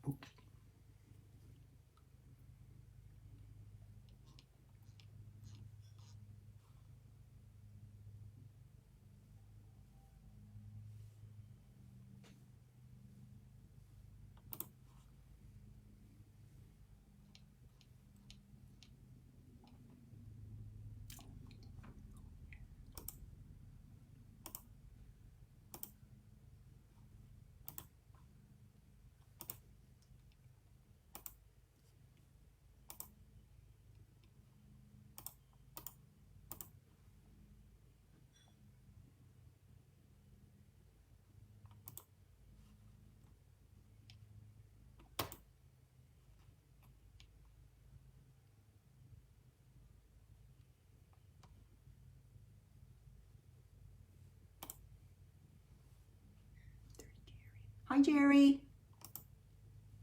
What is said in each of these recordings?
Oops. Hi, Jerry.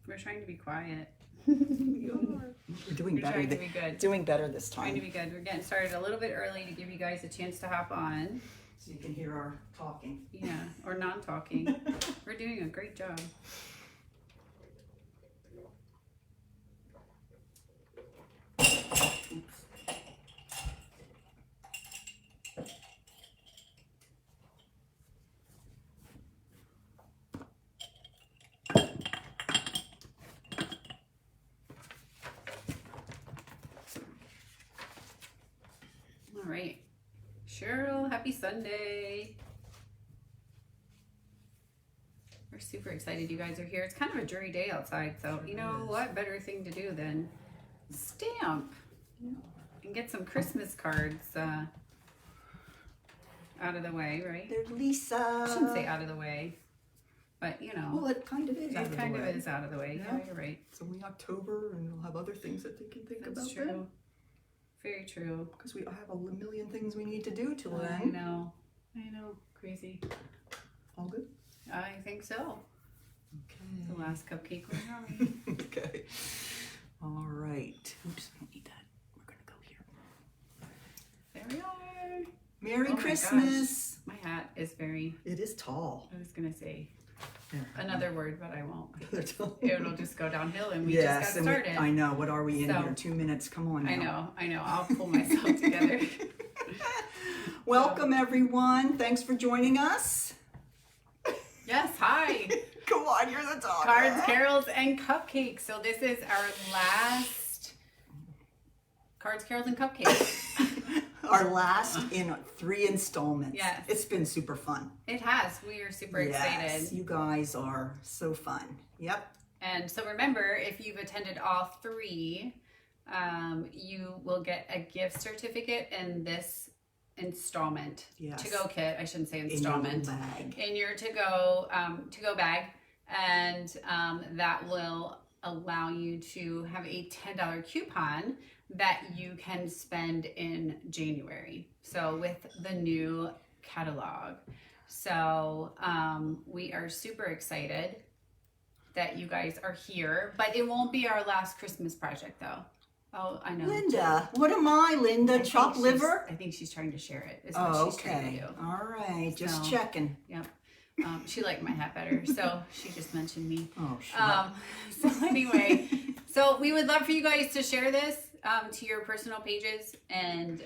We're trying to be quiet. We're doing better. Trying to be good. Doing better this time. Trying to be good. We're getting started a little bit early to give you guys a chance to hop on. So you can hear our talking. Yeah, or non-talking. We're doing a great job. All right. Cheryl, happy Sunday. We're super excited you guys are here. It's kind of a dreary day outside, so you know what better thing to do than stamp and get some Christmas cards out of the way, right? There's Lisa. I shouldn't say out of the way, but you know. Well, it kind of is out of the way. It kind of is out of the way. Yeah, you're right. It's only October, and we'll have other things that they can think That's about true. then. Very true. Because we have a million things we need to do till I then. know. Crazy. All good? I think so. Okay. The last cupcake was wrong. Okay. All right. Oops, I don't need that. We're going to go here. There we are. Merry Oh my Christmas. My hat is very, It is tall. I was going to say There. another word, but I won't. Another tall. It'll just go downhill and we Yes, just and got started. I know. What are we in So- here? 2 minutes. Come on now. I know. I'll pull myself together. Welcome, everyone. Thanks for joining us. Yes, hi. Go on, you're the talker. Cards, carols, and cupcakes. So this is our last Cards, Carols, and Cupcakes. Our last in 3 installments. Yes. It's been super fun. It has. We are super Yes, excited. you guys are so fun. Yep. And so remember, if you've attended all 3, you will get a gift certificate in this installment. Yes. To-go kit. I shouldn't say In your installment. little bag. In your to-go bag. And that will allow you to have a $10 coupon that you can spend in January. So with the new catalog. So we are super excited that you guys are here, but it won't be our last Christmas project though. Oh, I know. Linda, what am I, Linda? Chopped liver? I think she's trying to share it. Is what Oh, she's trying to okay. do. All right, just So- checking. Yep. She liked my hat better, so she just mentioned me. Oh, sure. So anyway, so we would love for you guys to share this to your personal pages, and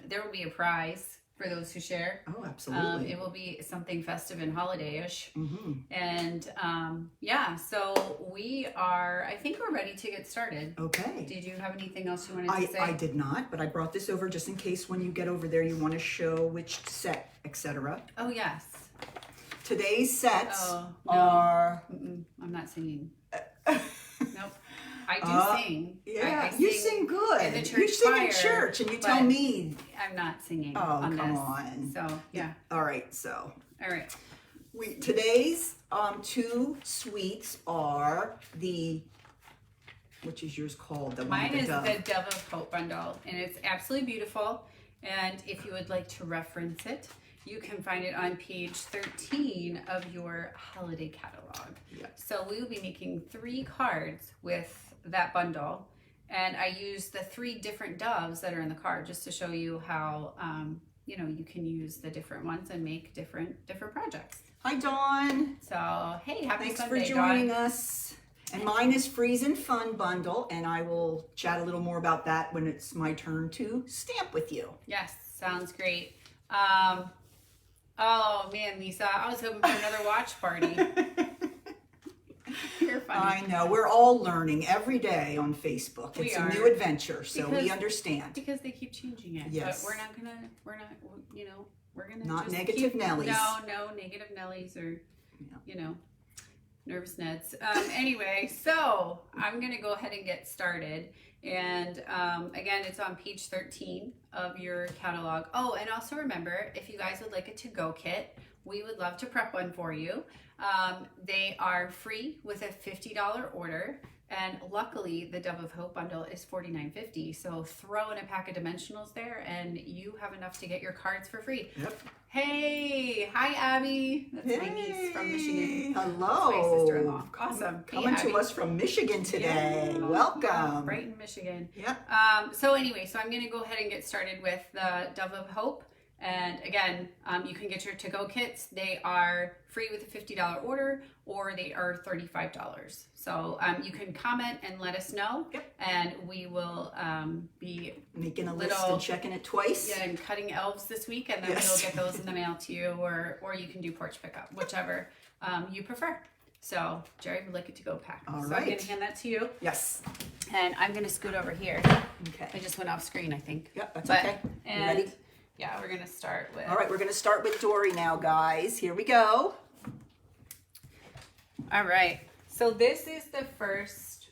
there will be a prize for those who share. Oh, absolutely. It will be something festive and holiday-ish. Mm-hmm. And yeah, so I think we're ready to get started. Okay. Did you have anything else you wanted to say? I did not, but I brought this over just in case when you get over there you want to show which set, etc. Oh, yes. Today's sets Oh, no. are... I'm not singing. Nope. I do sing. Yeah, I you sing good. in the church You sing choir, in church and you tell but me. I'm not singing Oh, on come this. on. So, yeah. All right, so All right. today's 2 sweets are which is yours called? The one Mine with is dove. the Dove of Hope bundle, and it's absolutely beautiful. And if you would like to reference it, you can find it on page 13 of your holiday catalog. Yeah. So we will be making 3 cards with that bundle. And I use the 3 different doves that are in the card just to show you how, you can use the different ones and make different projects. Hi, Dawn. So, hey, happy Thanks Sunday, for joining Dawn. us. And mine is FREEZIN Fun Bundle, and I will chat a little more about that when it's my turn to stamp with you. Yes, sounds great. Oh man, Lisa, I was hoping for another watch party. You're funny. I know, we're all learning every day on Facebook. We It's are. a new adventure, so we Because- understand. Because they keep changing it. Yes. But we're not, you know, we're gonna Not just negative keep, Nellies. No negative Nellies or, Yeah. you know, nervous Neds. Anyway, so I'm gonna go ahead and get started. And again, it's on page 13 of your catalog. Oh, and also remember, if you guys would like a to-go kit, we would love to prep one for you. They are free with a $50 order. And luckily, the Dove of Hope bundle is $49.50. So throw in a pack of dimensionals there and you have enough to get your cards for free. Yep. Hey, hi Abby. That's my niece from Michigan. Hello. That's my sister-in-law. Awesome. Hey, Coming Abby. to us from Michigan today. Yeah. Welcome. Brighton, Michigan. Yep. So anyway, so I'm going to go ahead and get started with the Dove of Hope. And again, you can get your to-go kits. They are free with a $50 order, or they are $35. So you can comment and let us know. Yep. And we will be Making a list little- and checking it twice. yeah, and cutting elves this week, and then Yes. we'll get those in the mail to you, or you can do porch pickup, whichever you prefer. So Jerry would like it to go pack. All so right. I'm going to hand that to you, Yes. and I'm going to scoot over here. Okay. I just went off screen, I think. Yep, that's But- okay. You And ready? yeah, we're going to start with. All right, we're going to start with Dory now, guys. Here we go. All right. So this is the first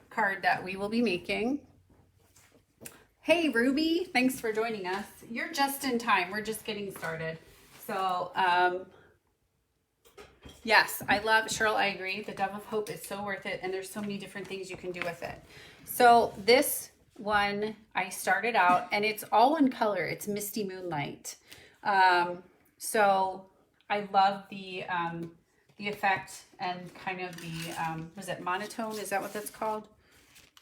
card that we will be making. Hey, Ruby. Thanks for joining us. You're just in time. We're just getting started. So, yes, I love, Cheryl, I agree. The Dove of Hope is so worth it, and there's so many different things you can do with it. So this one, I started out, and it's all one color. It's Misty Moonlight. So I love the effect and kind of the, was it monotone? Is that what that's called?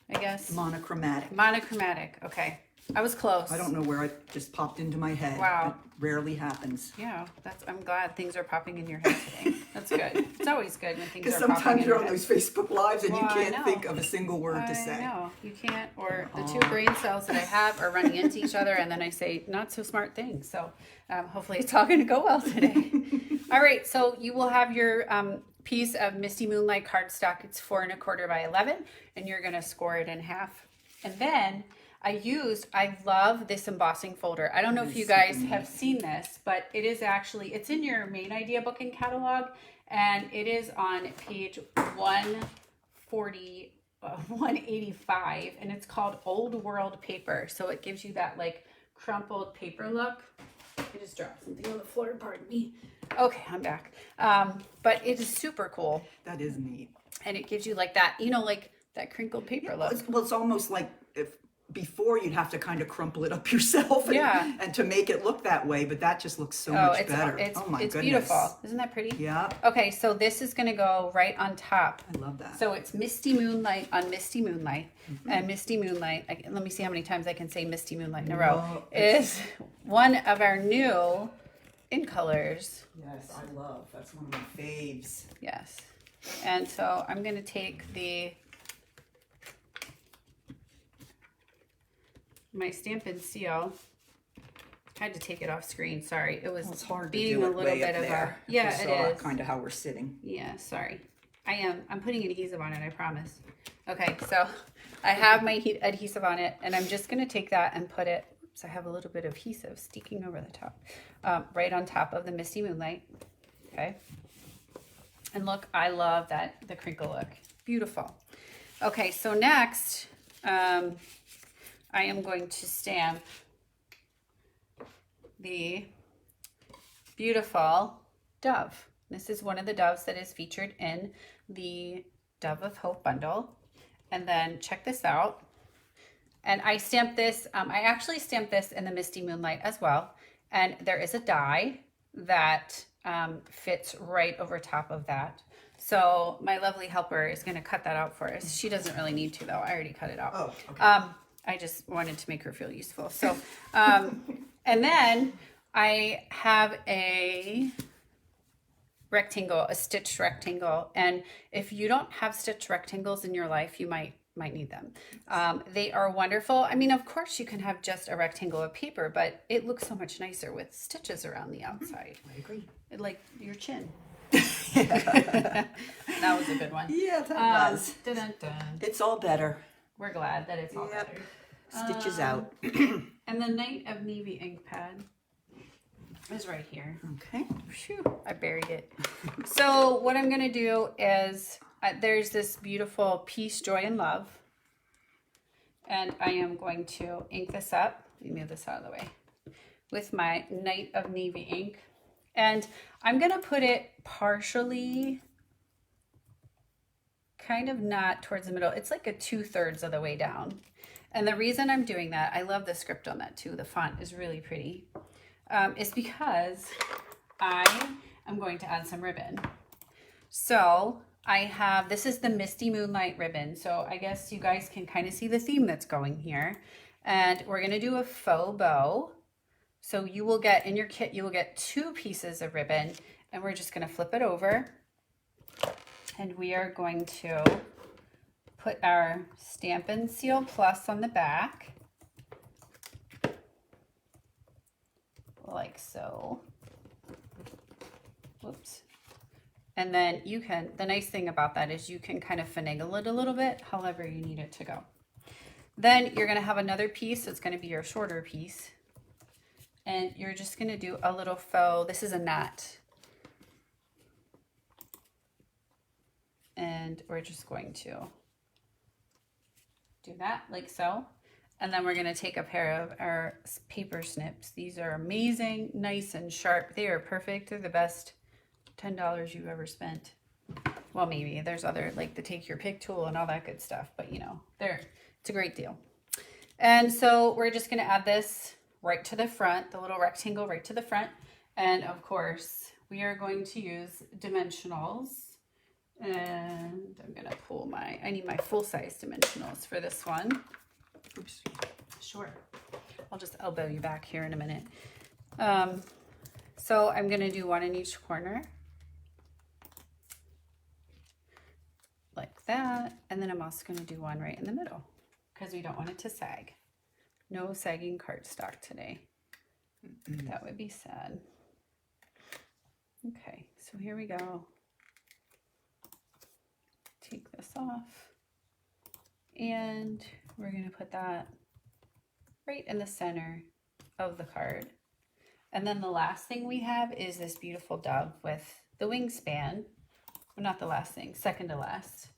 I guess. Monochromatic. Monochromatic. Okay. I was close. I don't know where it just popped into my head. Wow. It rarely happens. Yeah, I'm glad things are popping in your head today. That's good. It's always good when things Because are popping sometimes in you're your on head. those Facebook Lives and Well, you I can't know. think of a single word to I say. know, you can't, or the two brain cells that I have are running into each other, and then I say not so smart things. So hopefully it's all going to go well today. All right, so you will have your piece of Misty Moonlight cardstock. It's 4 1/4 by 11, and you're going to score it in half. And then I love this embossing folder. I don't know if you guys have seen this, but it is actually, it's in your main idea book and catalog, and it is on page 185, and it's called Old World Paper. So it gives you that like crumpled paper look. I just dropped something on the floor, pardon me. Okay, I'm back. But it is super cool, That is neat. and it gives you like that, like that crinkled paper look. Well, it's almost like if before you'd have to kind of crumple it up yourself and, Yeah. and to make it look that way, but that just looks so much better. It's, oh my it's goodness. beautiful. Isn't that pretty? Yeah, Okay, so this is going to go right on top. I love that. So it's Misty Moonlight on Misty Moonlight. And Misty Moonlight, let me see how many times I can say Misty Moonlight in a row, No, is one of our new in colors. Yes, I love. That's one of my faves. Yes. And so I'm going to take my Stampin' Seal. I had to take it off screen. Sorry. It was Well, it's hard to being do a it little way bit up of there. a, yeah, it is. Kind of how we're sitting. Yeah, sorry. I'm putting adhesive on it, I promise. Okay, so I have my adhesive on it, and I'm just going to take that and put it, oops, I have a little bit of adhesive sticking over the top, right on top of the Misty Moonlight. Okay. And look, I love the crinkle look. Beautiful. Okay, so next, I am going to stamp the beautiful dove. This is one of the doves that is featured in the Dove of Hope bundle. And then check this out. And I stamped this, I actually stamped this in the Misty Moonlight as well. And there is a die that fits right over top of that. So my lovely helper is going to cut that out for us. She doesn't really need to though. I already cut it out. Oh, okay. I just wanted to make her feel useful. So, and then I have rectangle, a stitched rectangle. And if you don't have stitched rectangles in your life, you might need them. They are wonderful. I mean, of course you can have just a rectangle of paper, but it looks so much nicer with stitches around the outside. I agree. Like your chin. That was a good one. Yeah, that was. Dun, dun, dun. It's all better. We're glad that it's all Yep. better. Stitches out. And the Night of Navy ink pad is right here. Okay. Phew, I buried it. So what I'm going to do is there's this beautiful Peace, Joy, and Love. And I am going to ink this up. Let me move this out of the way. With my Night of Navy ink. And I'm going to put it partially, kind of not towards the middle. It's like a 2/3 of the way down. And the reason I'm doing that, I love the script on that too. The font is really pretty. Is because I am going to add some ribbon. So I have, this is the Misty Moonlight ribbon. So I guess you guys can kind of see the theme that's going here. And we're going to do a faux bow. So you will get, in your kit, you will get 2 pieces of ribbon. And we're just going to flip it over. And we are going to put our Stampin' Seal Plus on the back. Like so. Whoops. And then you can, the nice thing about that is you can kind of finagle it a little bit, however you need it to go. Then you're going to have another piece. So it's going to be your shorter piece. And you're just going to do a little faux, this is a knot. And we're just going to do that like so. And then we're going to take a pair of our paper snips. These are amazing, nice and sharp. They are perfect. They're the best $10 you've ever spent. Well, maybe there's other, like the take your pick tool and all that good stuff, but you know, it's a great deal. And so we're just going to add this right to the front, the little rectangle right to the front. And of course, we are going to use dimensionals. And I'm going to pull I need my full-size dimensionals for this one. Oops. Sure. I'll just elbow you back here in a minute. So I'm going to do 1 in each corner. Like that. And then I'm also going to do 1 right in the middle because we don't want it to sag. No sagging cardstock today. That would be sad. Okay, so here we go. Take this off. And we're going to put that right in the center of the card. And then the last thing we have is this beautiful dove with the wingspan. Well, not the last thing, second to last.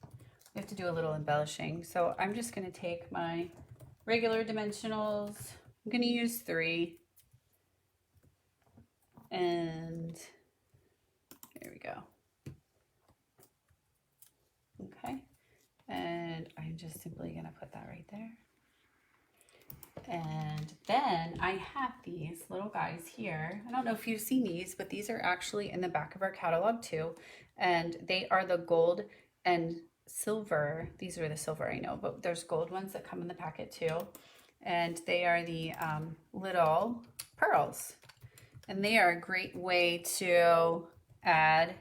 We have to do a little embellishing. So I'm just going to take my regular dimensionals. I'm going to use 3. And there we go. Okay. And I'm just simply going to put that right there. And then I have these little guys here. I don't know if you've seen these, but these are actually in the back of our catalog too. And they are the gold and silver. These are the silver, I know, but there's gold ones that come in the packet too. And they are the little pearls. And they are a great way to add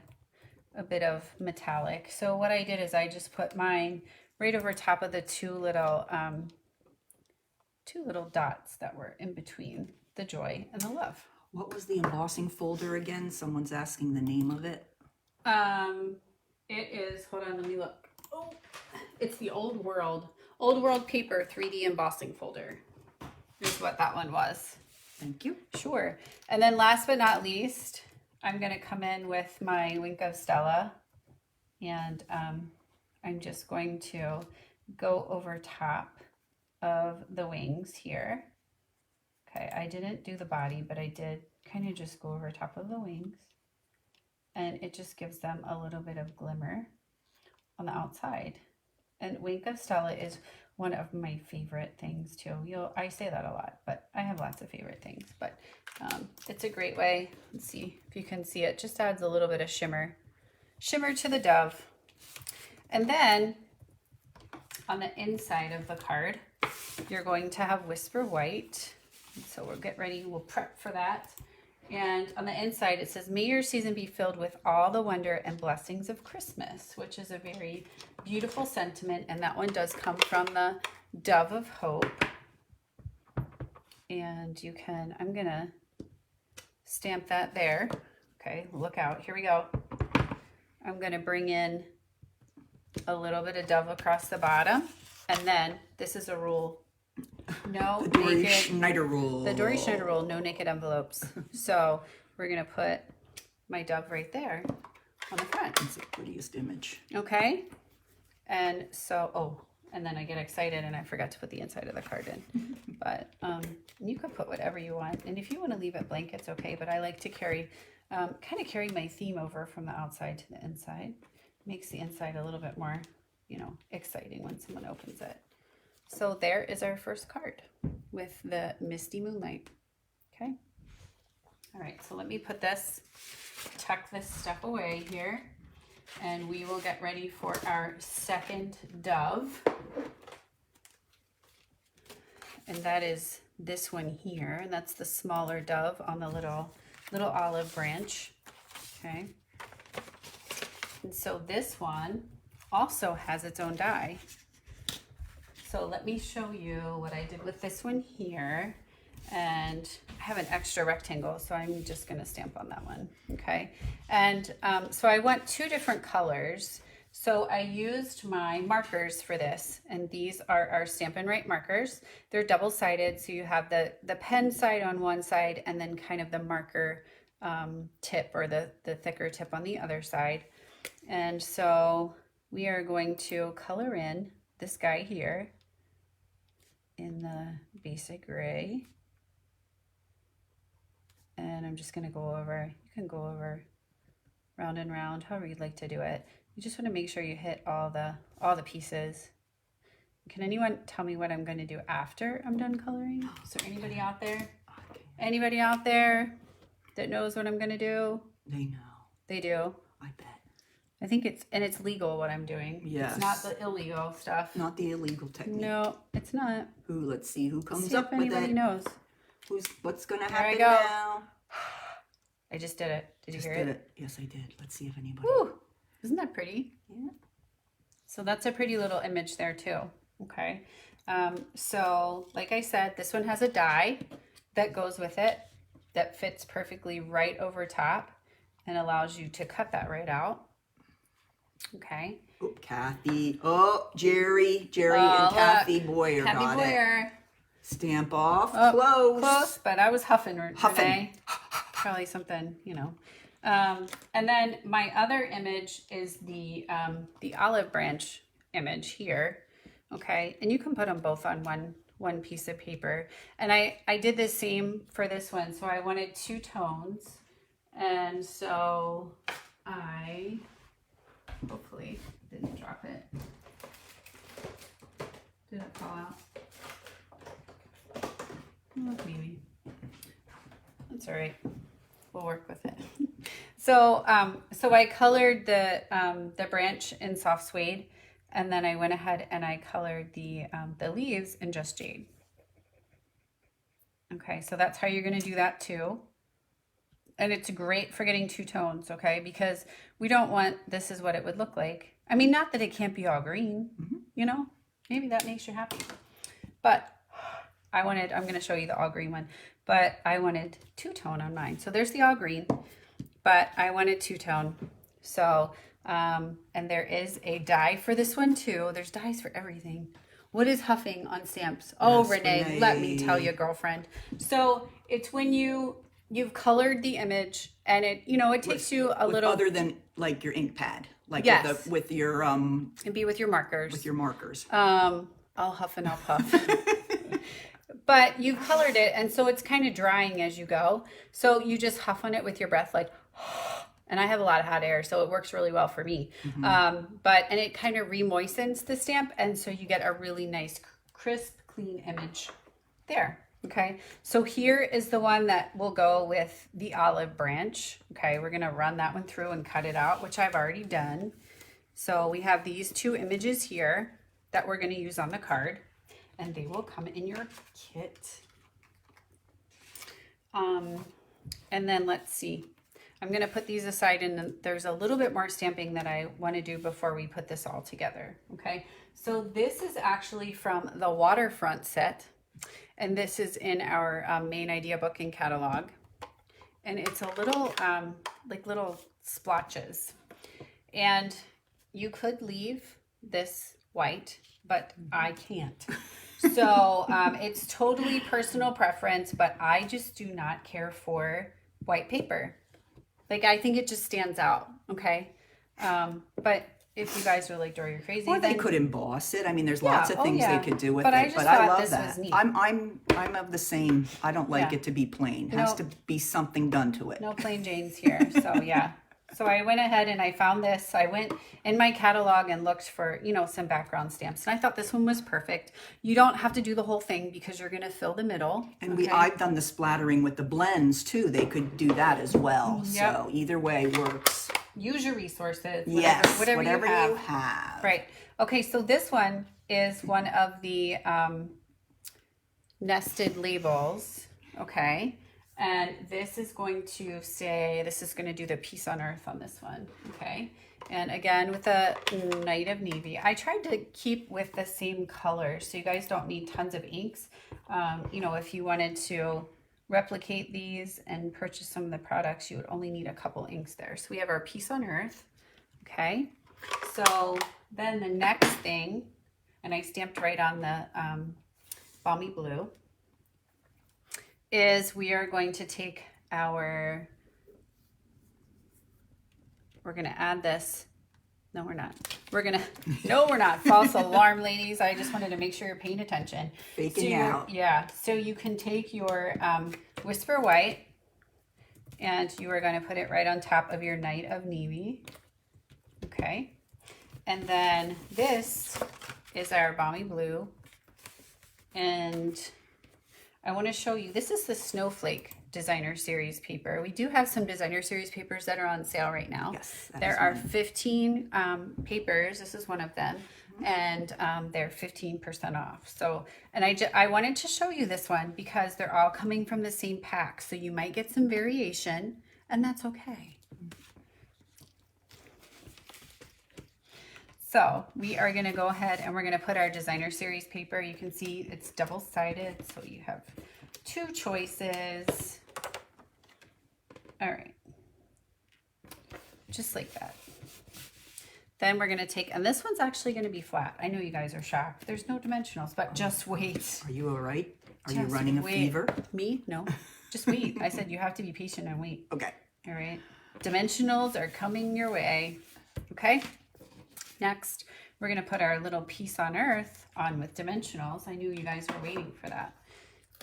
a bit of metallic. So what I did is I just put mine right over top of the two little dots that were in between the joy and the love. What was the embossing folder again? Someone's asking the name of it. It is, hold on, let me look. Oh, it's the Old World Paper 3D embossing folder. Here's what that one was. Thank you. Sure. And then last but not least, I'm going to come in with my Wink of Stella, and I'm just going to go over top of the wings here. Okay, I didn't do the body, but I did kind of just go over top of the wings, and it just gives them a little bit of glimmer on the outside. And Wink of Stella is one of my favorite things too. I say that a lot, but I have lots of favorite things. But it's a great way. Let's see if you can see it. Just adds a little bit of shimmer to the dove. And then on the inside of the card, you're going to have Whisper White. So we'll get ready. We'll prep for that. And on the inside, it says, may your season be filled with all the wonder and blessings of Christmas, which is a very beautiful sentiment. And that one does come from the Dove of Hope. And you can, I'm going to stamp that there. Okay, look out. Here we go. I'm going to bring in a little bit of dove across the bottom. And then, this is a rule. No The Dory naked, Schneider rule. The Dory Schneider rule, no naked envelopes. So we're going to put my dove right there on the front. It's the prettiest image. Okay. And so, oh, and then I get excited and I forgot to put the inside of the card in. But you could put whatever you want. And if you want to leave it blank, it's okay. But I like to carry, kind of carry my theme over from the outside to the inside. Makes the inside a little bit more, you know, exciting when someone opens it. So there is our first card with the Misty Moonlight. Okay. All right, so let me put this, tuck this stuff away here, and we will get ready for our second dove. And that is this one here, and that's the smaller dove on the little olive branch. Okay. And so this one also has its own die. So let me show you what I did with this one here. And I have an extra rectangle, so I'm just gonna stamp on that one, okay? And so I want two different colors. So I used my markers for this, and these are our Stampin' Right markers. They're double-sided, so you have the pen side on one side and then kind of the marker tip, or the thicker tip on the other side. And so we are going to color in this guy here in the basic gray. And I'm just going to go over, you can go over round and round, however you'd like to do it. You just want to make sure you hit all the pieces. Can anyone tell me what I'm going to do after I'm done coloring? Is there anybody out there? Anybody out there that knows what I'm going to do? They know. They do. I bet. I think it's legal what I'm doing. Yes. It's not the illegal stuff. Not the illegal technique. No, it's not. Who? Let's see who comes See up if with anybody it. knows. What's gonna There I happen go. now? I just did it. Did you Just hear did it? it. Yes, I did. Let's see if anybody. Woo! Isn't that pretty? Yeah. So that's a pretty little image there too. Okay. So like I said, this one has a die that goes with it that fits perfectly right over top and allows you to cut that right out. Okay. Oh, Kathy. Oh, Jerry Oh, and Kathy Boyer Happy got it. Boyer. Stamp off. Oh, Close. Close, but I was huffing. Huffing. Renee. Probably something, you know. And then my other image is the olive branch image here. Okay, and you can put them both on one piece of paper. And I did the same for this one. So I wanted two tones. And so I hopefully didn't drop it. Did it fall out? Oh, maybe. That's all right. We'll work with it. So I colored the branch in soft suede, and then I went ahead and I colored the leaves in just jade. Okay, so that's how you're going to do that too. And it's great for getting two tones, okay? Because we don't want, this is what it would look like. I mean, not that it can't be all green, you know? Maybe that makes you happy. But I'm going to show you the all green one, but I wanted two-tone on mine. So there's the all green, but I wanted two-tone. So, and there is a die for this one too. There's dies for everything. What is huffing on stamps? Oh, Yes, Renee, let me tell you, girlfriend. So it's when you've colored the image, and it, you know, it takes you a little, other than like your ink pad, like Yes. with your and be with your markers. with your markers. I'll huff and I'll puff. But you've colored it, and so it's kind of drying as you go. So you just huff on it with your breath, like, and I have a lot of hot air, so it works really well for me. And it kind of re-moistens the stamp, and so you get a really nice, crisp, clean image there. Okay, so here is the one that will go with the olive branch. Okay, we're gonna run that one through and cut it out, which I've already done. So we have these two images here that we're gonna use on the card, and they will come in your kit. And then let's see. I'm going to put these aside, and there's a little bit more stamping that I want to do before we put this all together. Okay, so this is actually from the Waterfront set, and this is in our main idea book and catalog. And it's a little, like little splotches. And you could leave this white, but I can't. So it's totally personal preference, but I just do not care for white paper. Like, I think it just stands out, okay? But if you guys are like, Dory, you're crazy. Or they could emboss it. I mean, there's lots of things they could do with it. I But I love this that. was neat. I'm of the same. I don't like it to be plain. It has to be something done to it. No plain Janes here. So yeah. So I went ahead and I found this. I went in my catalog and looked for, you know, some background stamps. And I thought this one was perfect. You don't have to do the whole thing because you're going to fill the middle. And I've done the splattering with the blends too. They could do that as well. Yep. So either way works. Use your resources. Whatever you have. Right. Okay, so this one is one of the nested labels. Okay. And this is going to say, this is going to do the Peace on Earth on this one. Okay. And again, with the Night of Navy, I tried to keep with the same color, so you guys don't need tons of inks. You know, if you wanted to replicate these and purchase some of the products, you would only need a couple inks there. So we have our Peace on Earth. Okay. So then the next thing, and I stamped right on the Balmy Blue, is we are going to take our, we're going to add this. No, we're not. We're going to, no, we're not. False alarm, ladies. I just wanted to make sure you're paying attention. Faking out. Yeah. So you can take your Whisper White and you are going to put it right on top of your Night of Navy. Okay. And then this is our Balmy Blue. And I want to show you, this is the Snowflake Designer Series paper. We do have some Designer Series papers that are on sale right now. Yes. There are 15 papers. This is one of them. And they're 15% off. So, and I wanted to show you this one because they're all coming from the same pack. So you might get some variation, and that's okay. So we are going to go ahead and we're going to put our Designer Series paper. You can see it's double-sided, so you have two choices. All right. Just like that. Then we're going to take, and this one's actually going to be flat. I know you guys are shocked. There's no dimensionals, but just wait. Are you all right? Are you running a fever? Me? No. Just wait. I said you have to be patient and wait. Okay. All right. Dimensionals are coming your way. Okay. Next, we're going to put our little Peace on Earth on with dimensionals. I knew you guys were waiting for that.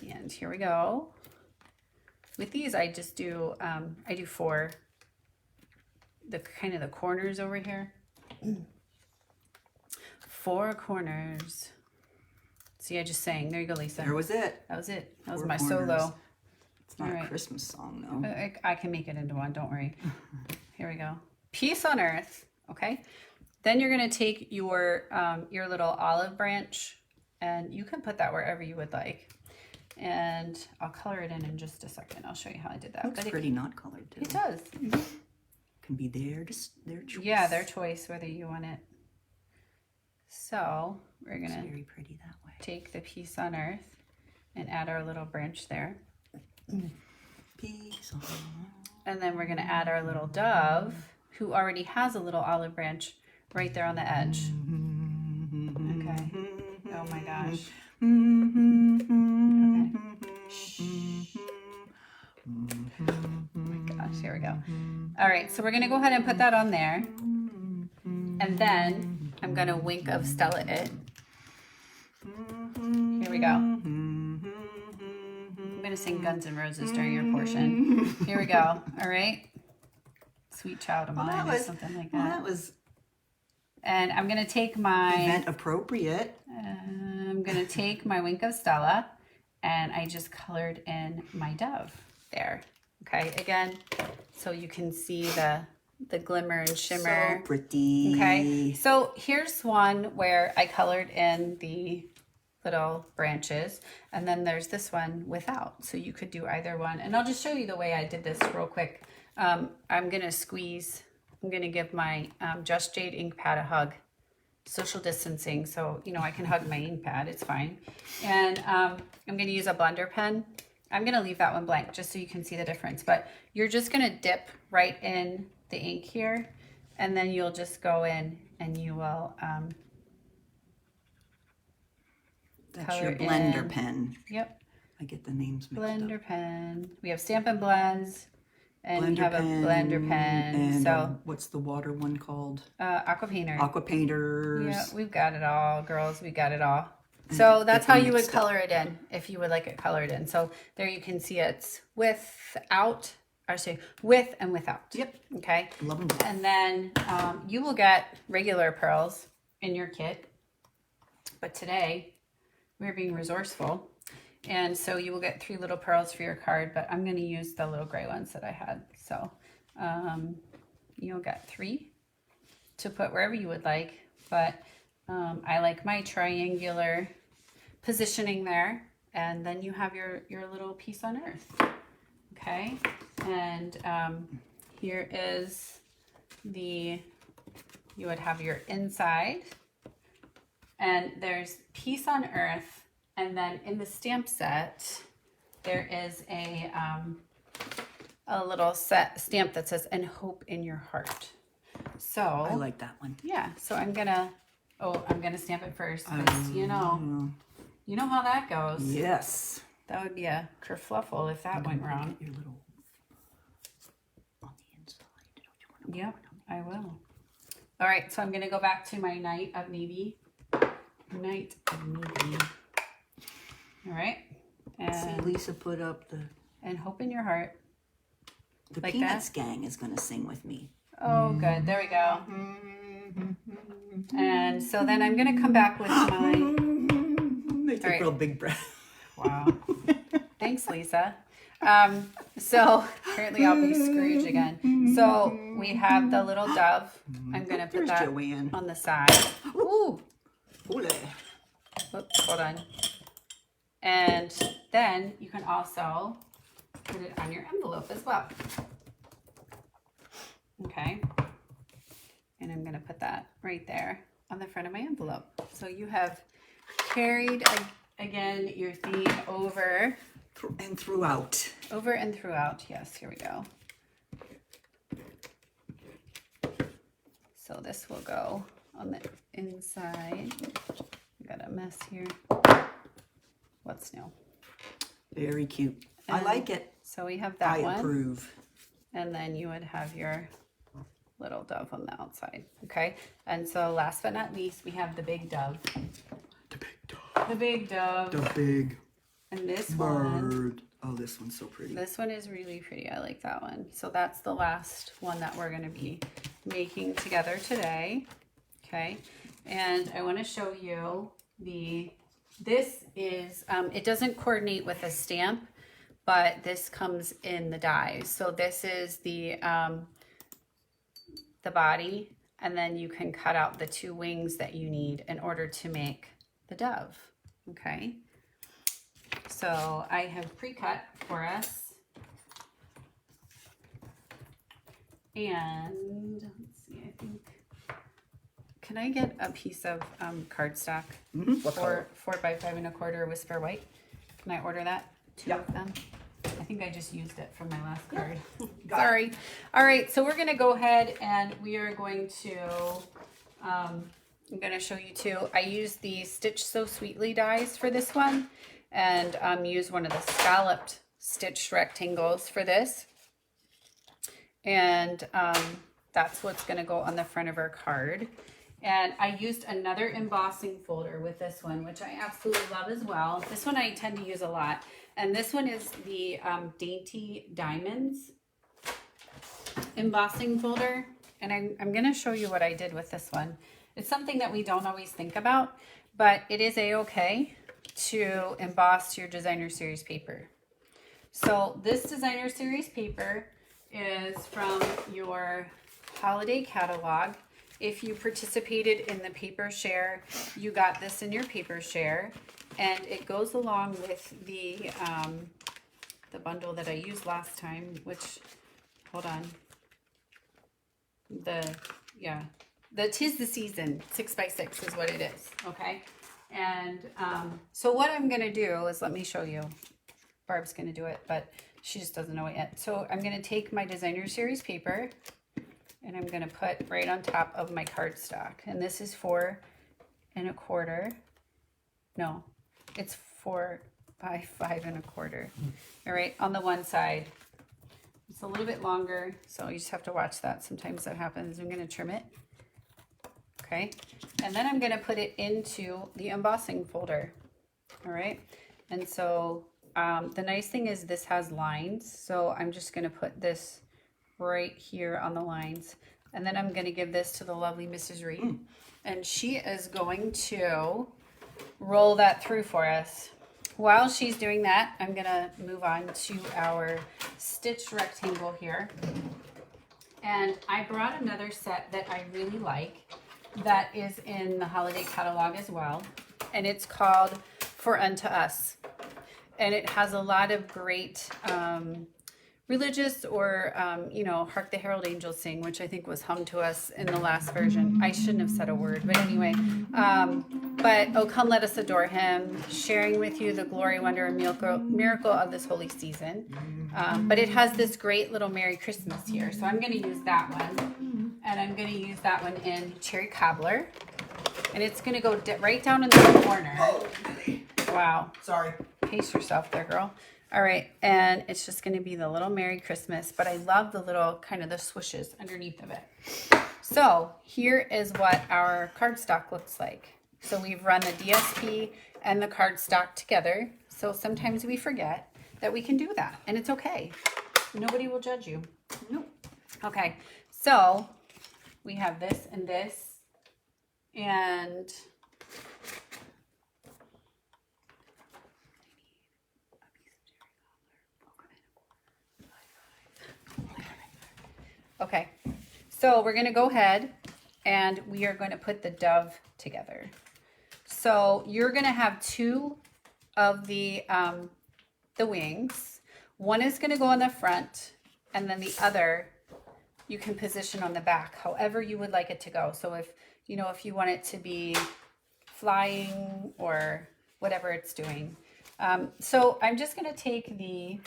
And here we go. With these, I just do, I do 4, the kind of the corners over here. 4 corners. See, I just sang. There you go, Lisa. There was it. That was it. That was 4 my corners. solo. It's not a Christmas song, though. I can make it into one. Don't worry. Here we go. Peace on Earth. Okay. Then you're going to take your little olive branch, and you can put that wherever you would like. And I'll color it in just a second. I'll show you how I did that. Looks pretty not colored, too. It does. Mm-hmm. Can be their choice. Yeah, their choice, whether you want it. So we're going to very pretty that way. Take the Peace on Earth and add our little branch there. Peace on Earth. And then we're going to add our little dove, who already has a little olive branch right there on the edge. Okay. Oh my gosh. Okay. Shh. Oh my gosh, here we go. All right, so we're going to go ahead and put that on there. And then I'm going to wink of Stella it. Here we go. I'm going to sing Guns N' Roses during your portion. Here we go. All right. Sweet Child of Mine or something like that. Well, that was... And I'm going to take my... Event appropriate. I'm going to take my Wink of Stella, and I just colored in my dove there. Okay, again, so you can see the glimmer and shimmer. So pretty. Okay, so here's one where I colored in the little branches, and then there's this one without, so you could do either one. And I'll just show you the way I did this real quick. I'm gonna give my Just Jade ink pad a hug, social distancing, so you know I can hug my ink pad, it's fine. And I'm gonna use a blender pen. I'm gonna leave that one blank just so you can see the difference, but you're just gonna dip right in the ink here, and then you'll just go in and you will That's your blender pen. Yep. I get the names mixed Blender up. pen. We have Stampin' Blends, and Blender we have pen, a blender pen. And so what's the water one called? Aqua Painter. Aqua Painters. Yeah, we've got it all, girls. We got it all. So that's how you would color it in if you would like it colored in. So there you can see it's with and without. Yep. Okay. Love them both. And then you will get regular pearls in your kit. But today we're being resourceful. And so you will get 3 little pearls for your card, but I'm going to use the little gray ones that I had. So you'll get 3 to put wherever you would like. But I like my triangular positioning there. And then you have your little piece on earth. Okay. And here is you would have your inside. And there's peace on earth. And then in the stamp set, there is a little stamp that says, and hope in your heart. So I like that one. Yeah, so I'm gonna stamp it first, because you know how that goes. Yes. That would be a kerfluffle if that went wrong. Your little on the inside. Yep, I will. All right, so I'm gonna go back to my Night of Navy. Night of Navy. All right, and see, Lisa put up the and hope in your heart. The like Peanuts that? gang is gonna sing with me. Oh, good. There we go. And so then I'm gonna come back with my. They take a real big breath. Wow. Thanks, Lisa. So apparently I'll be Scrooge again. So we have the little dove. I'm gonna put that Joanne. on the side. Ooh. Ole. Oops, hold on. And then you can also put it on your envelope as well. Okay. And I'm gonna put that right there on the front of my envelope. So you have carried again your theme over And throughout. Over and throughout. Yes, here we go. So this will go on the inside. We got a mess here. What's new? Very cute. I like it. So we have that one. I approve. And then you would have your little dove on the outside. Okay. And so last but not least, we have the big dove. The big dove. The big dove. The big And this bird. one. Oh, this one's so pretty. This one is really pretty. I like that one. So that's the last one that we're going to be making together today. Okay. And I want to show you this is, it doesn't coordinate with a stamp, but this comes in the dies. So this is the body, and then you can cut out the 2 wings that you need in order to make the dove. Okay. So I have pre-cut for us. And let's see, I think, can I get a piece of cardstock? What color? 4 by 5 1/4 Whisper White. Can I order that? 2 of them. I think I just used it from my last card. Sorry. All right, so we're going to go ahead and we are going to, I'm going to show you 2. I used the Stitch So Sweetly dies for this one, and use one of the scalloped stitched rectangles for this. And that's what's going to go on the front of our card. And I used another embossing folder with this one, which I absolutely love as well. This one I tend to use a lot. And this one is the Dainty Diamonds embossing folder. And I'm going to show you what I did with this one. It's something that we don't always think about, but it is a-okay to emboss your designer series paper. So this designer series paper is from your holiday catalog. If you participated in the paper share, you got this in your paper share. and it goes along with the bundle that I used last time, which, hold on, the 'Tis the Season 6x6 is what it is, okay? And so what I'm gonna do is, let me show you. Barb's gonna do it, but she just doesn't know it yet. So I'm gonna take my designer series paper and I'm gonna put right on top of my cardstock. And this is 4 1/4. No, it's 4 by 5 1/4. All right, on the one side. It's a little bit longer, so you just have to watch that. Sometimes that happens. I'm gonna trim it. Okay, and then I'm gonna put it into the embossing folder. All right, and so the nice thing is this has lines, so I'm just gonna put this right here on the lines, and then I'm gonna give this to the lovely Mrs. Reed, and she is going to roll that through for us. While she's doing that, I'm gonna move on to our stitched rectangle here, and I brought another set that I really like that is in the holiday catalog as well, and it's called For Unto Us, and it has a lot of great religious or Hark the Herald Angels Sing, which I think was hummed to us in the last version. I shouldn't have said a word, but anyway, but oh come let us adore him, sharing with you the glory, wonder, and miracle of this holy season. But it has this great little Merry Christmas here, so I'm going to use that one, and I'm going to use that one in Cherry Cobbler, and it's going to go right down in the corner. Oh, wow. sorry. Pace yourself there, girl. All right, and it's just going to be the little Merry Christmas, but I love the little kind of the swooshes underneath of it. So here is what our cardstock looks like. So we've run the DSP and the cardstock together. So sometimes we forget that we can do that, and it's okay. Nobody will judge you. Nope. Okay, so we have this and this, and okay, so we're going to go ahead and we are going to put the dove together. So you're going to have 2 of the wings. One is going to go on the front, and then the other you can position on the back, however you would like it to go. So if you want it to be flying or whatever it's doing. So I'm just going to take the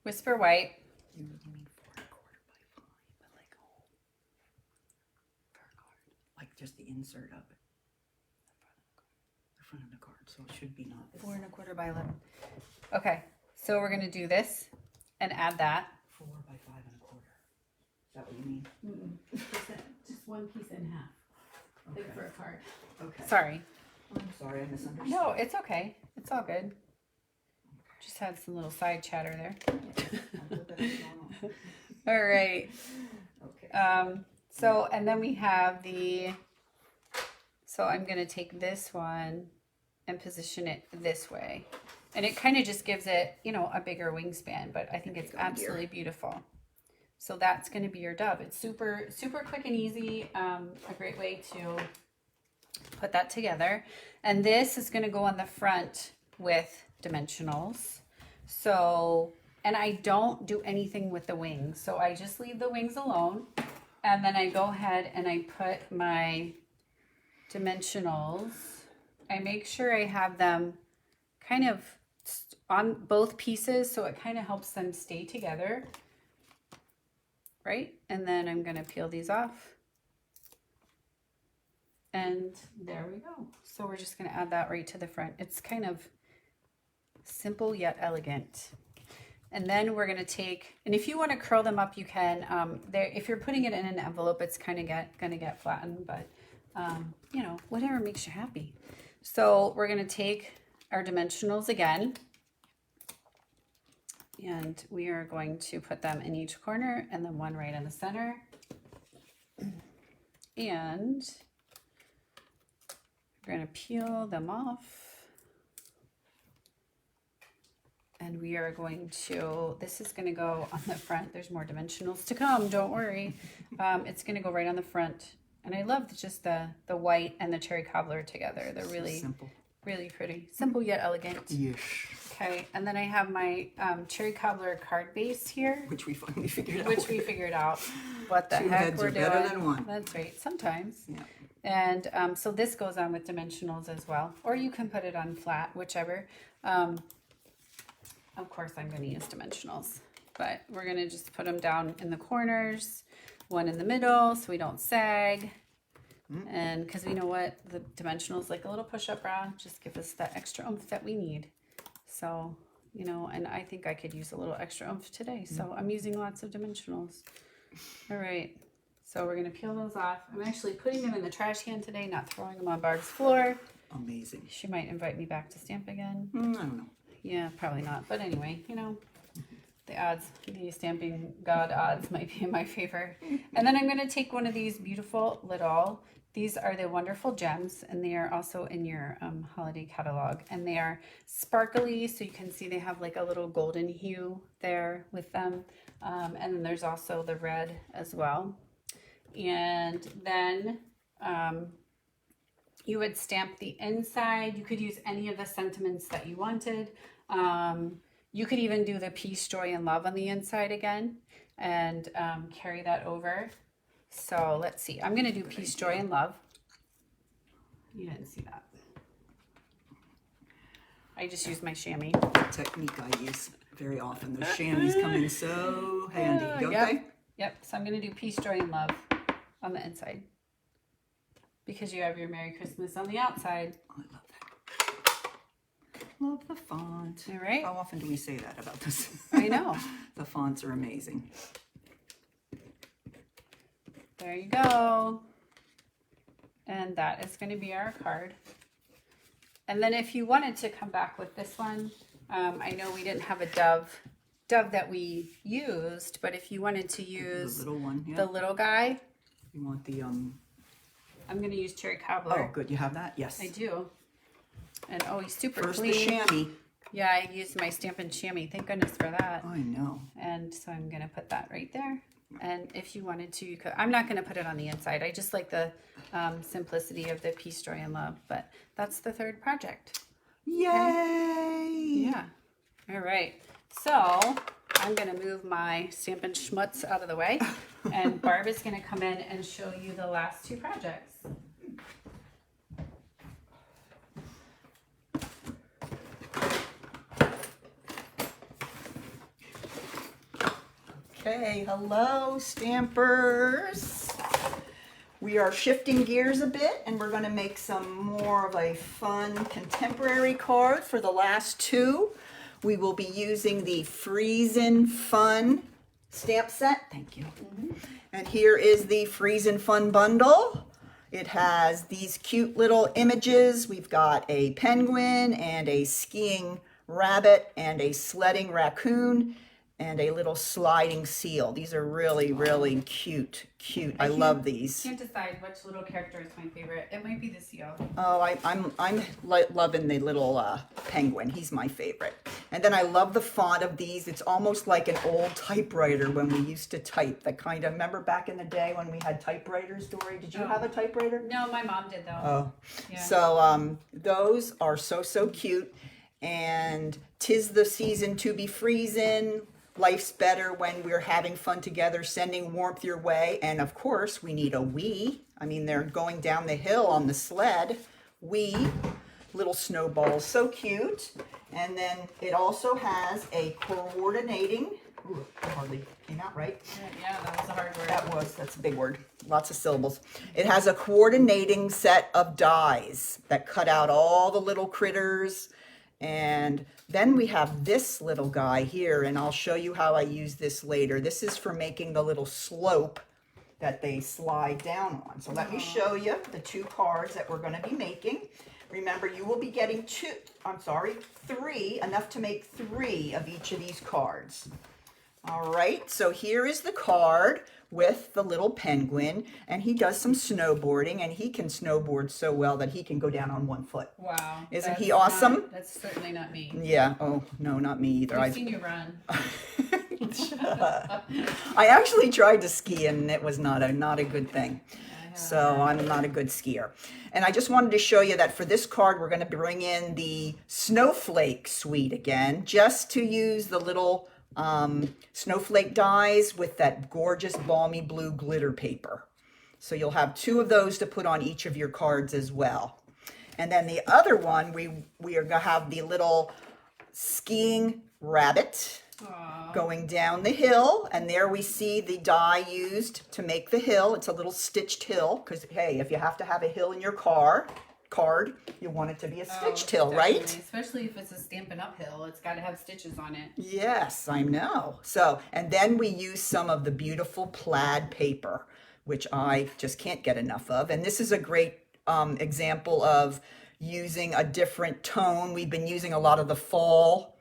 Whisper White. You really mean 4 1/4 by 5, but like a whole card, like just the insert of it, the front of the card. So it should be not this 4 1/4 by 11. Okay, so we're gonna do this and add that. 4 by 5 1/4. Is that what you mean? Just one piece in half. Okay. Like for a card. Okay. Sorry. I'm sorry, I misunderstood. No, it's okay. It's all good. Just had some little side chatter there. I'll put that going on. All right. Okay. So, and then we have so I'm going to take this one and position it this way. And it kind of just gives it, a bigger wingspan, but I think it's absolutely beautiful. So that's going to be your dove. It's super, super quick and easy. A great way to put that together. And this is going to go on the front with dimensionals. So, and I don't do anything with the wings. So I just leave the wings alone. And then I go ahead and I put my dimensionals. I make sure I have them kind of on both pieces, so it kind of helps them stay together. Right? And then I'm going to peel these off. And there we go. So we're just going to add that right to the front. It's kind of simple yet elegant. And then we're going to take, and if you want to curl them up, you can. If you're putting it in an envelope, it's kind of going to get flattened, but whatever makes you happy. So we're going to take our dimensionals again, and we are going to put them in each corner and then one right in the center. And we're going to peel them off. And we are going to, this is going to go on the front. There's more dimensionals to come, don't worry. It's going to go right on the front. And I love just the white and the cherry cobbler together. They're really simple. Really pretty. Simple yet elegant. Yes. Okay, and then I have my cherry cobbler card base here. Which we finally figured out. Which we figured out what the Two heck heads we're are doing. better than one. That's right, sometimes. Yeah. And so this goes on with dimensionals as well. Or you can put it on flat, whichever. Of course, I'm going to use dimensionals. But we're going to just put them down in the corners. One in the middle so we don't sag. And because we know what, the dimensionals like a little push-up bra, just give us that extra oomph that we need. So, you know, and I think I could use a little extra oomph today. So I'm using lots of dimensionals. All right. So we're going to peel those off. I'm actually putting them in the trash can today, not throwing them on Barb's floor. Amazing. She might invite me back to stamp again. I don't know. Yeah, probably not. But anyway, you know, the odds, the stamping god odds might be in my favor. And then I'm going to take one of these beautiful little, these are the Wonderful Gems, and they are also in your holiday catalog. And they are sparkly, so you can see they have like a little golden hue there with them. And then there's also the red as well. And then you would stamp the inside. You could use any of the sentiments that you wanted. You could even do the peace, joy, and love on the inside again and carry that over. So let's see. I'm going to do peace, joy, and love. You didn't see that. I just used my chamois. Technique I use very often. Those chamois come in so handy, don't they? Yep. So I'm going to do peace, joy, and love on the inside. Because you have your Merry Christmas on the outside. I love that. Love the font. All right. How often do we say that about this? I know. The fonts are amazing. There you go. And that is going to be our card. And then if you wanted to come back with this one, I know we didn't have a dove that we used, but if you wanted to use the little one, yeah. the little guy, You want the I'm going to use cherry cobbler. Oh, good. You have that? Yes. I do. And oh, he's super First clean. the chamois. Yeah, I used my Stampin' Chamois. Thank goodness for that. I know. And so I'm going to put that right there. And if you wanted to, you could. I'm not going to put it on the inside. I just like the simplicity of the peace, joy, and love. But that's the third project. Yay! Okay. Yeah. All right. So I'm going to move my Stampin' Schmutz out of the way. And Barb is going to come in and show you the last two projects. Okay, hello stampers. We are shifting gears a bit and we're going to make some more of a fun contemporary card for the last two. We will be using the FREEZIN Fun stamp set. Thank you. And here is the FREEZIN Fun bundle. It has these cute little images. We've got a penguin and a skiing rabbit and a sledding raccoon and a little sliding seal. These are really, really cute. I love these. I can't decide which little character is my favorite. It might be the seal. Oh, I'm loving the little penguin. He's my favorite. And then I love the font of these. It's almost like an old typewriter when we used to type. That kind of, remember back in the day when we had typewriters, Dory? Did you have a typewriter? No, my mom did though. Oh, yeah. So those are so cute. And 'tis the season to be freezing. Life's better when we're having fun together, sending warmth your way. And of course, we need a we. I mean, they're going down the hill on the sled. We, little snowballs, so cute. And then it also has a coordinating, ooh, that hardly came out right. Yeah, that was a hard word. That's a big word. Lots of syllables. It has a coordinating set of dies that cut out all the little critters. And then we have this little guy here, and I'll show you how I use this later. This is for making the little slope that they slide down on. So let me show you the two cards that we're going to be making. Remember, you will be getting three, enough to make 3 of each of these cards. All right, so here is the card with the little penguin, and he does some snowboarding, and he can snowboard so well that he can go down on 1 foot. Wow. Isn't he awesome? That's certainly not me. Yeah. Oh, no, not me either. I've seen you run. I actually tried to ski, and it was not a good thing. So I'm not a good skier. And I just wanted to show you that for this card, we're going to bring in the snowflake suite again, just to use the little snowflake dies with that gorgeous balmy blue glitter paper. So you'll have 2 of those to put on each of your cards as well. And then the other one, we are going to have the little skiing rabbit. Aww. Going down the hill, and there we see the die used to make the hill. It's a little stitched hill, because hey, if you have to have a hill in your card, you want it to be a stitched hill, definitely. right? Especially if it's a Stampin' Up! Hill, it's got to have stitches on it. Yes, I know. So, and then we use some of the beautiful plaid paper, which I just can't get enough of. And this is a great example of using a different tone. We've been using a lot of the fall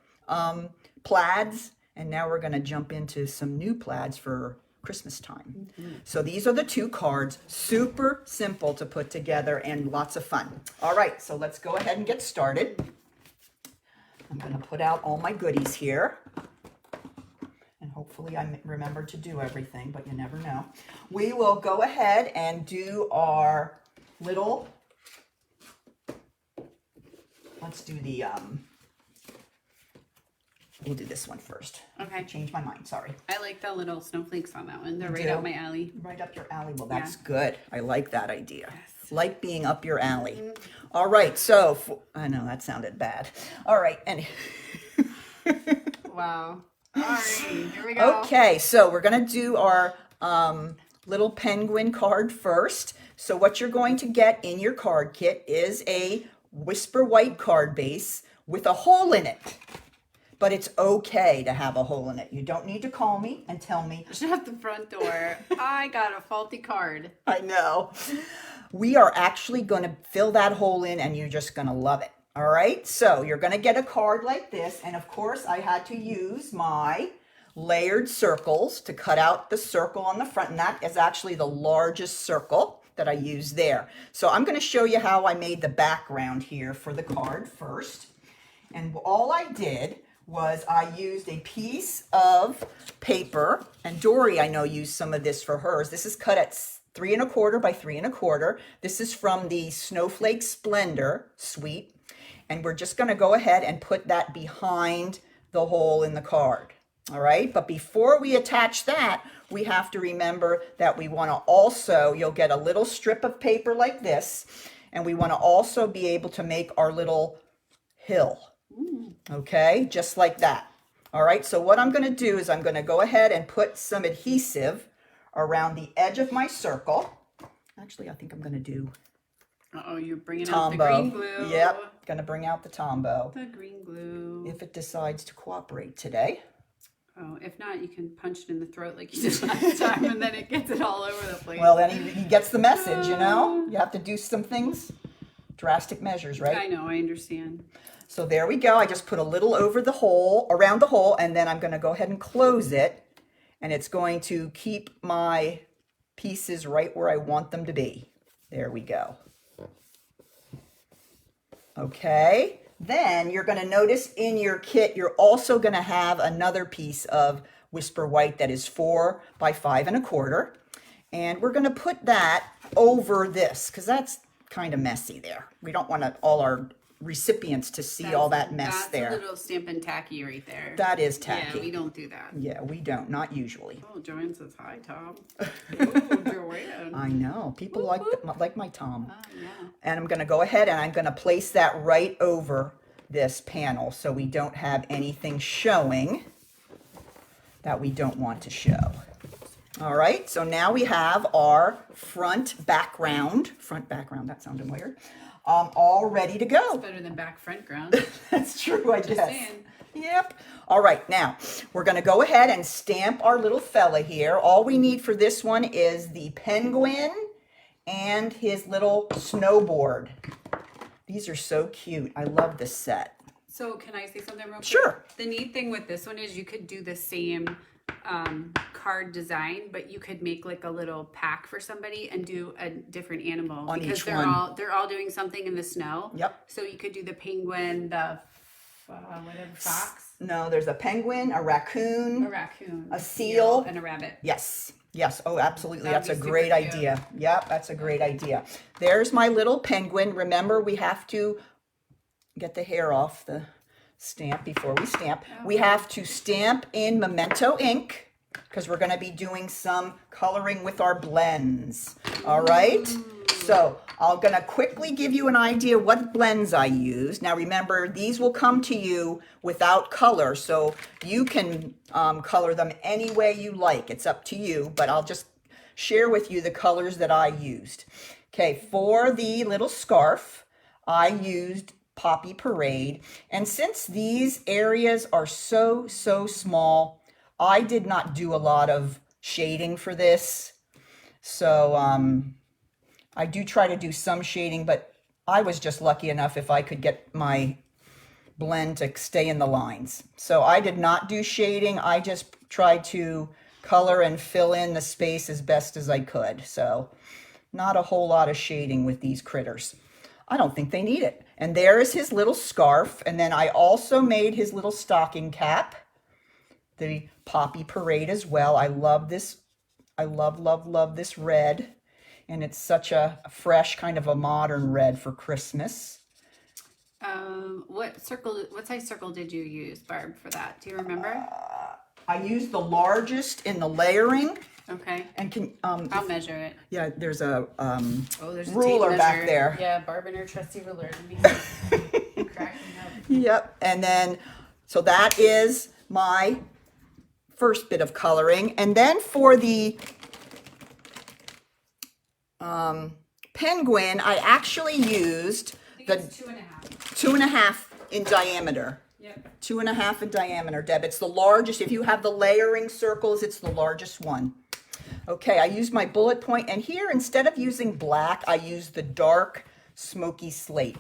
plaids, and now we're going to jump into some new plaids for Christmas time. So these are the 2 cards, super simple to put together and lots of fun. All right, so let's go ahead and get started. I'm going to put out all my goodies here, and hopefully I remember to do everything, but you never know. We will go ahead and do our little, let's do the we'll do this one first. Okay. Change my mind, sorry. I like the little snowflakes on that one. They're right up my alley. Right up your alley. Well, that's good. I like that idea. Yes. Like being up your alley. All right, so, I know that sounded bad. All right, and wow. All right, here we go. Okay, so we're going to do our little penguin card first. So what you're going to get in your card kit is a Whisper White card base with a hole in it. But it's okay to have a hole in it. You don't need to call me and tell me. Shut the front door. I got a faulty card. I know. We are actually going to fill that hole in, and you're just going to love it. All right? So you're going to get a card like this. And of course, I had to use my layered circles to cut out the circle on the front. And that is actually the largest circle that I used there. So I'm going to show you how I made the background here for the card first. And all I did was I used a piece of paper, and Dory, I know, used some of this for hers. This is cut at 3 1/4 by 3 1/4. This is from the Snowflake Splendor suite, and we're just going to go ahead and put that behind the hole in the card. All right, but before we attach that, we have to remember that we want to also, you'll get a little strip of paper like this, and we want to also be able to make our little hill. Okay, just like that. All right, so what I'm going to do is I'm going to go ahead and put some adhesive around the edge of my circle. Actually, I think I'm going to do Uh-oh, you're bringing Tombow. out the green glue. Yep, going to bring out the Tombow. The green glue. If it decides to cooperate today. Oh, if not, you can punch it in the throat like you did last time, and then it gets it all over the place. Well, then he gets the message, you know? You have to do some things, drastic measures, right? I know, I understand. So there we go. I just put a little over the hole, around the hole, and then I'm going to go ahead and close it. And it's going to keep my pieces right where I want them to be. There we go. Okay. Then you're going to notice in your kit, you're also going to have another piece of Whisper White that is 4 by 5 1/4. And we're going to put that over this because that's kind of messy there. We don't want all our recipients to see all that mess there. That's a little Stampin' Tacky right there. That is tacky. Yeah, we don't do that. Yeah, we don't. Not usually. Oh, Joanne says hi, Tom. Oh, Joanne. I know. People like my Tom. Yeah. And I'm going to go ahead and I'm going to place that right over this panel so we don't have anything showing that we don't want to show. All right, so now we have our front background, that sounded weird, all ready to go. It's better than back front ground. That's true, I Just guess. saying. Yep. All right, now we're going to go ahead and stamp our little fella here. All we need for this one is the penguin and his little snowboard. These are so cute. I love this set. So can I say something real quick? Sure. The neat thing with this one is you could do the same card design, but you could make like a little pack for somebody and do a different animal On because each one. they're all doing something in the snow. Yep. So you could do the penguin, the whatever, fox, No, there's a penguin, a raccoon, a raccoon, a seal. and a rabbit. Yes. Yes, oh, absolutely. That would That's a be super great cute. idea. Yep, that's a great idea. There's my little penguin. Remember, we have to get the hair off the stamp before we stamp. We have to stamp in Memento ink because we're going to be doing some coloring with our blends. All right? So I'm going to quickly give you an idea what blends I use. Now remember, these will come to you without color, so you can color them any way you like. It's up to you, but I'll just share with you the colors that I used. Okay, for the little scarf, I used Poppy Parade. And since these areas are so small, I did not do a lot of shading for this. So I do try to do some shading, but I was just lucky enough if I could get my blend to stay in the lines. So I did not do shading. I just tried to color and fill in the space as best as I could. So not a whole lot of shading with these critters. I don't think they need it. And there is his little scarf. And then I also made his little stocking cap, the Poppy Parade as well. I love this. I love this red. And it's such a fresh, kind of a modern red for Christmas. What size circle did you use, Barb, for that? Do you remember? I used the largest in the layering. Okay. And I'll measure it. yeah, there's a there's a ruler tape back measure. there. Yeah, Barb and her trusty ruler. Cracking up. Yep. And then, so that is my first bit of coloring. And then for the penguin, I actually used the 2.5. 2.5 in diameter. Yep. 2.5 in diameter, Deb. It's the largest. If you have the layering circles, it's the largest one. Okay, I used my bullet point, and here, instead of using black, I used the dark smoky slate.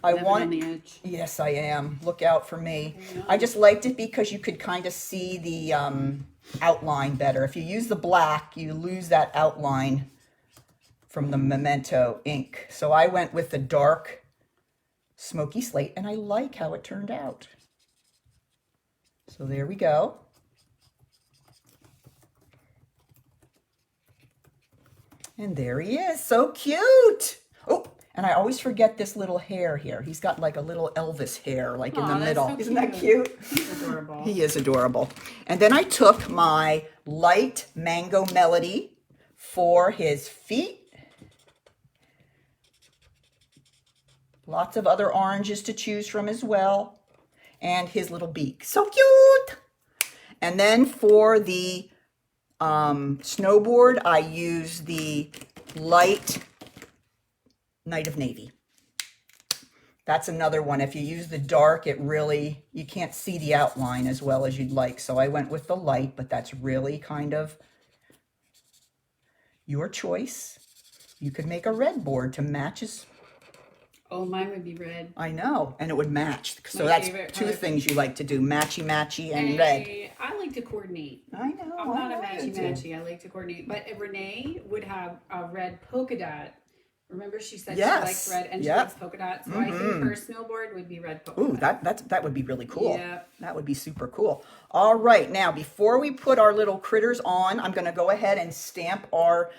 I want on the edge. Yes, I am. Look out for me. I just liked it because you could kind of see the outline better. If you use the black, you lose that outline from the Memento ink. So I went with the dark smoky slate, and I like how it turned out. So there we go. And there he is, so cute. Oh, and I always forget this little hair here. He's got like a little Elvis hair, like in the middle. So Isn't that cute? He's adorable. He is adorable. And then I took my light Mango Melody for his feet. Lots of other oranges to choose from as well. And his little beak. So cute! And then for the snowboard, I use the light Night of Navy. That's another one. If you use the dark, it really, you can't see the outline as well as you'd like. So I went with the light, but that's really kind of your choice. You could make a red board to match his... Oh, mine would be red. I know, and it would match. So My that's favorite two color. things you like to do, matchy and red. I like to coordinate. I know. I'm not a I do too. matchy. I like to coordinate. But Renee would have a red polka dot. Remember, she said Yes. she likes red and she Yep. likes polka dots. So I think her snowboard would be red polka Ooh, dot. that would be really cool. Yep. That would be super cool. All right, now before we put our little critters on, I'm going to go ahead and stamp our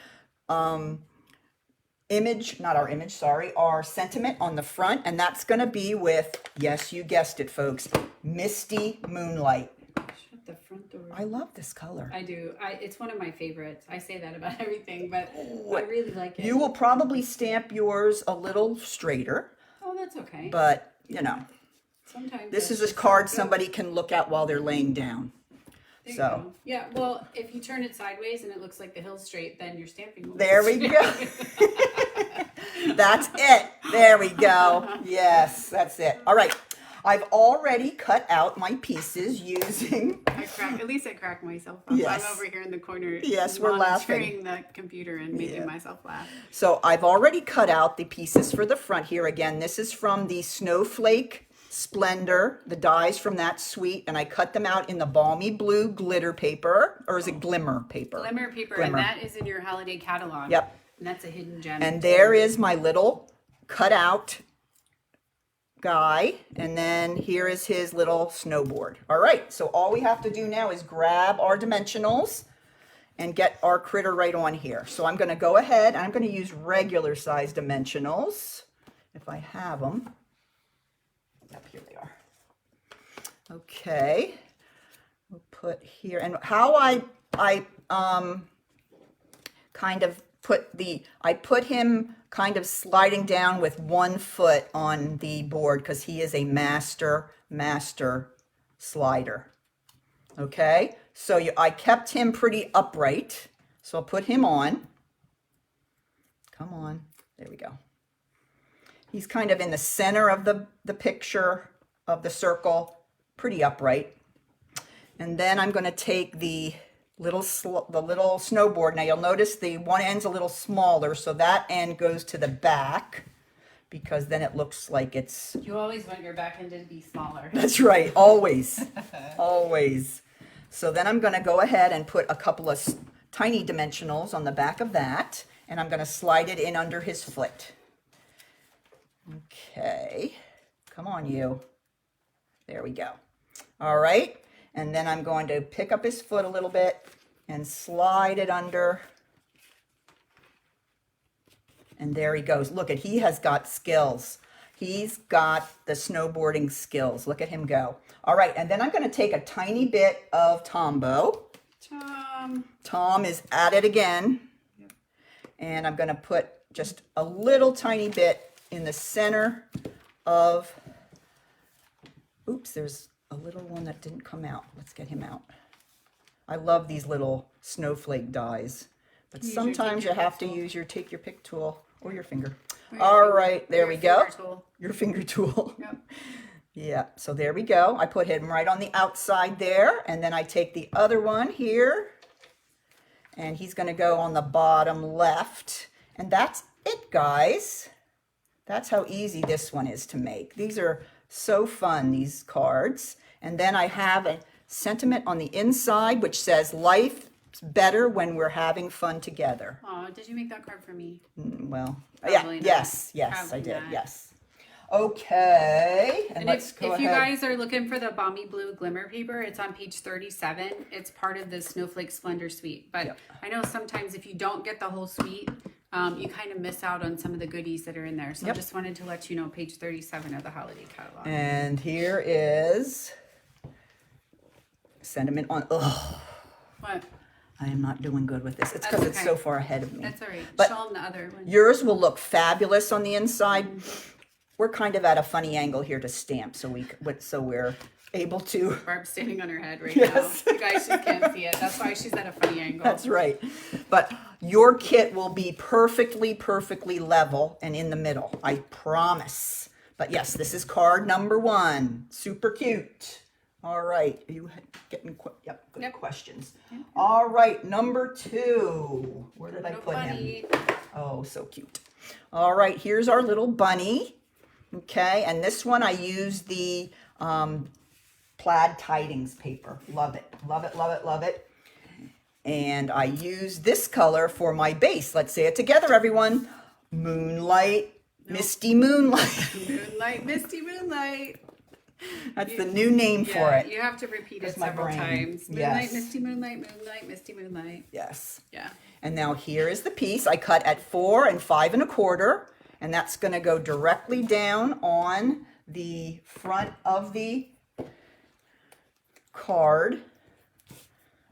our sentiment on the front, and that's going to be with, yes, you guessed it, folks, Misty Moonlight. Shut the front door. I love this color. I do. It's one of my favorites. I say that about everything, but I really like it. You will probably stamp yours a little straighter, Oh, that's okay. but you know, Sometimes this is that's a just card how it somebody goes. can look at while they're laying down. There you So go. Yeah, well, if you turn it sideways and it looks like the hill's straight, then you're stamping. there we go. That's it. There we go. Yes, that's it. All right. I've already cut out my pieces using... At least I crack myself up. Yes. I'm over here in the corner. Yes, we're monitoring the computer and making Yeah. myself laugh. So I've already cut out the pieces for the front here. Again, this is from the Snowflake Splendor, the dies from that suite, and I cut them out in the balmy blue glitter paper, or is it glimmer paper? Glimmer paper, Glimmer. and that is in your holiday catalog. Yep. And that's a hidden gem. And there is my little cutout guy, and then here is his little snowboard. All right, so all we have to do now is grab our dimensionals and get our critter right on here. So I'm going to go ahead and I'm going to use regular size dimensionals if I have them. Yep, here they are. Okay, we'll put here, and how I kind of I put him kind of sliding down with 1 foot on the board because he is a master slider. Okay, so I kept him pretty upright. So I'll put him on. Come on, there we go. He's kind of in the center of the picture of the circle, pretty upright. And then I'm going to take the little snowboard. Now you'll notice the one end's a little smaller, so that end goes to the back because then it looks like it's... You always want your back end to be smaller. That's right, always, always. So then I'm going to go ahead and put a couple of tiny dimensionals on the back of that, and I'm going to slide it in under his foot. Okay, come on you. There we go. All right. And then I'm going to pick up his foot a little bit and slide it under. And there he goes. Look at, he has got skills. He's got the snowboarding skills. Look at him go. All right, and then I'm going to take a tiny bit of Tombo. Tom is at it again. Yep. And I'm going to put just a little tiny bit in the center of, oops, there's a little one that didn't come out. Let's get him out. I love these little snowflake dies, but sometimes you have to use your take your pick tool or your finger. All right, there we go. Your finger tool. Yep. Yeah, so there we go. I put him right on the outside there, and then I take the other one here, and he's going to go on the bottom left. And that's it, guys. That's how easy this one is to make. These are so fun, these cards. And then I have a sentiment on the inside which says life's better when we're having fun together. Oh, did you make that card for me? Well, Probably yeah, not. yes, Probably I did, not. yes. Okay, and let's go if ahead. you guys are looking for the Balmy Blue Glimmer paper, it's on page 37. It's part of the Snowflake Splendor Suite. But Yep. I know sometimes if you don't get the whole suite, you kind of miss out on some of the goodies that are in there. So I Yep. just wanted to let you know, page 37 of the holiday catalog. And here is sentiment on, oh, What? I am not doing good with this. It's That's because it's okay. so far ahead of me. That's all right. But Show them the other one. yours will look fabulous on the inside. We're kind of at a funny angle here to stamp, so we're able to. Barb's standing on her head right Yes. now. You guys just can't see it. That's why she's at a funny angle. That's right. But your kit will be perfectly level and in the middle. I promise. But yes, this is card number 1. Super cute. All right. Are you getting good questions? Yep. All right. Number 2. Where did I put him? Oh, so cute. All right. Here's our little bunny. Okay. And this one I use the plaid tidings paper. Love it. Love it. Love it. Love it. And I use this color for my base. Let's say it together, everyone. Moonlight, misty moonlight. Moonlight, misty moonlight. That's the new name for it. You have to repeat it my several brain. times. Moonlight, Yes. misty moonlight, moonlight, misty moonlight. Yes. Yeah. And now here is the piece. I cut at 4 5 1/4, and that's going to go directly down on the front of the card.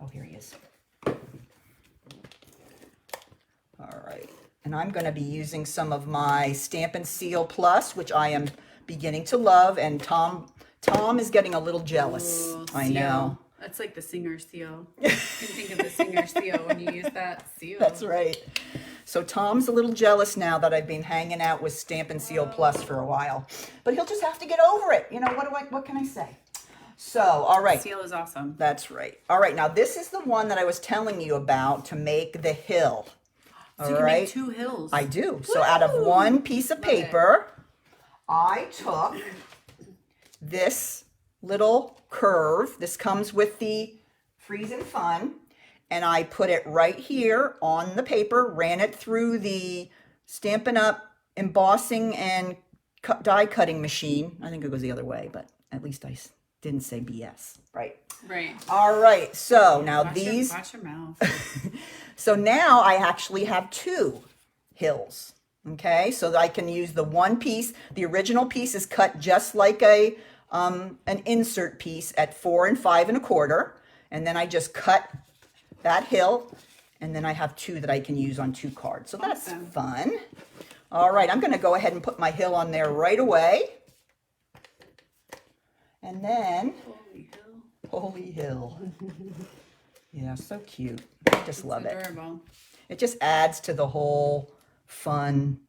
Oh, here he is. All right. And I'm going to be using some of my Stamp and Seal Plus, which I am beginning to love, and Tom is getting a little jealous. Ooh, I seal. know. That's like the singer's seal. You can think of the singer's seal when you use that seal. That's right. So Tom's a little jealous now that I've been hanging out with Stamp and Seal Plus for a while. But he'll just have to get over it. You know, what can I say? So, all right. Seal is awesome. That's right. All right, now this is the one that I was telling you about to make the hill. So you can make 2 hills. I do. So out of one piece of paper, I took this little curve. This comes with the FREEZIN Fun. And I put it right here on the paper, ran it through the Stampin' Up! Embossing and die cutting machine. I think it goes the other way, but at least I Didn't say BS, right? Right. All right, so now Watch your mouth. so now I actually have 2 hills, okay? So that I can use the one piece. The original piece is cut just like an insert piece at 4 5 1/4, and then I just cut that hill, and then I have 2 that I can use on 2 cards. So that's Awesome. fun. All right, I'm gonna go ahead and put my hill on there right away. And then, holy hill. Yeah, so cute. I just love it. Adorable. It just adds to the whole fun,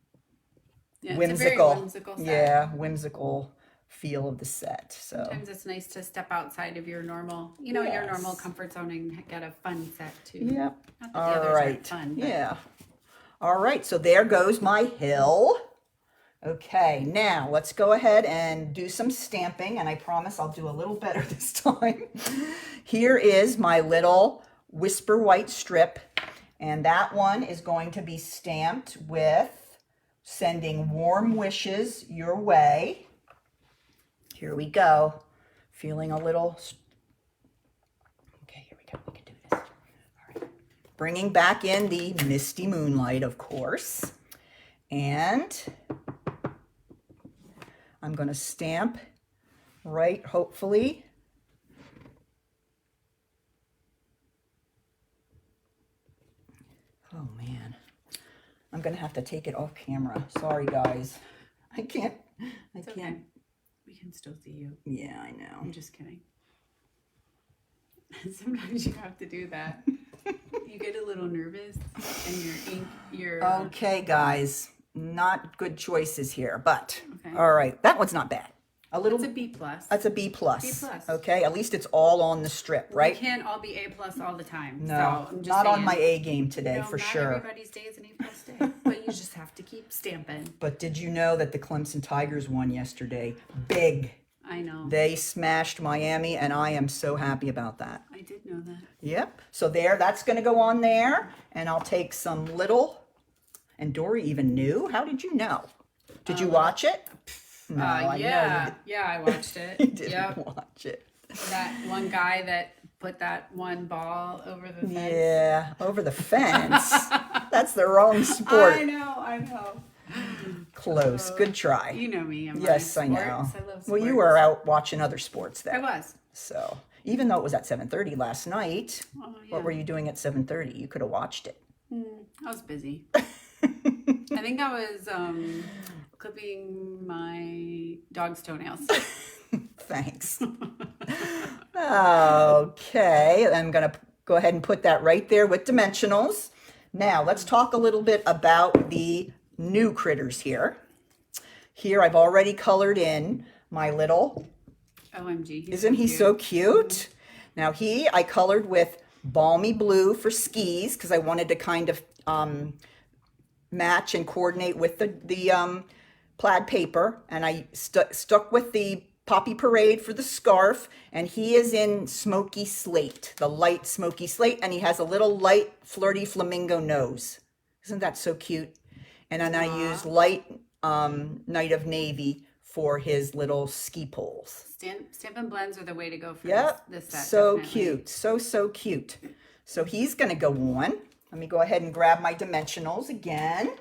Yeah, whimsical, it's a very whimsical set. yeah, whimsical feel of the set. So Sometimes it's nice to step outside of your normal, your normal Yes. comfort zone and get a fun set too. yep. Not that the All others right. aren't fun. But Yeah. All right. So there goes my hill. Okay. Now let's go ahead and do some stamping, and I promise I'll do a little better this time. Here is my little Whisper White strip, and that one is going to be stamped with sending warm wishes your way. Here we go. Feeling a little, okay, here we go. We can do this. All right. Bringing back in the misty moonlight, of course. And I'm going to stamp right, hopefully. Oh man, I'm going to have to take it off camera. Sorry guys. I can't. it's okay. We can still see you. Yeah, I know. I'm just kidding. Sometimes you have to do that. You get a little nervous and your Okay, guys, not good choices here, but Okay. all right, that one's not bad. A little. It's a B plus. That's a B plus. B plus. Okay, at least it's all on the strip, right? We can't all be A plus all the time. No, so I'm just not on saying, my A game today for not sure. everybody's day is an A plus day, but you just have to keep stamping. But did you know that the Clemson Tigers won yesterday? Big. I know. They smashed Miami, and I am so happy about that. I did know that. Yep. So there, that's going to go on there, and I'll take some little. And Dory even knew. How did you know? Did you watch it? No, I know I watched it. you didn't Yep. watch it. That one guy that put that one ball over the fence. Yeah, over the fence. That's the wrong sport. I know. Close. Good try. You know me. I'm Yes, I sports. know. I love sports. Well, you were out watching other sports I then. was. So even though it was at 7:30 last night, Oh, yeah. what were you doing at 7:30? You could have watched it. I was busy. I think I was clipping my dog's toenails. Thanks. Okay, I'm going to go ahead and put that right there with dimensionals. Now, let's talk a little bit about the new critters here. Here, I've already colored in my little, OMG. isn't he so cute? Now, I colored with balmy blue for skis because I wanted to kind of match and coordinate with the plaid paper, and I stuck with the Poppy Parade for the scarf, and he is in smoky slate, the light smoky slate, and he has a little light flirty flamingo nose. Isn't that so cute? And then I used light Night of Navy for his little ski poles. Stampin' blends are the way to go for Yep, this set. so definitely. cute, so cute. So he's going to go on. Let me go ahead and grab my dimensionals again.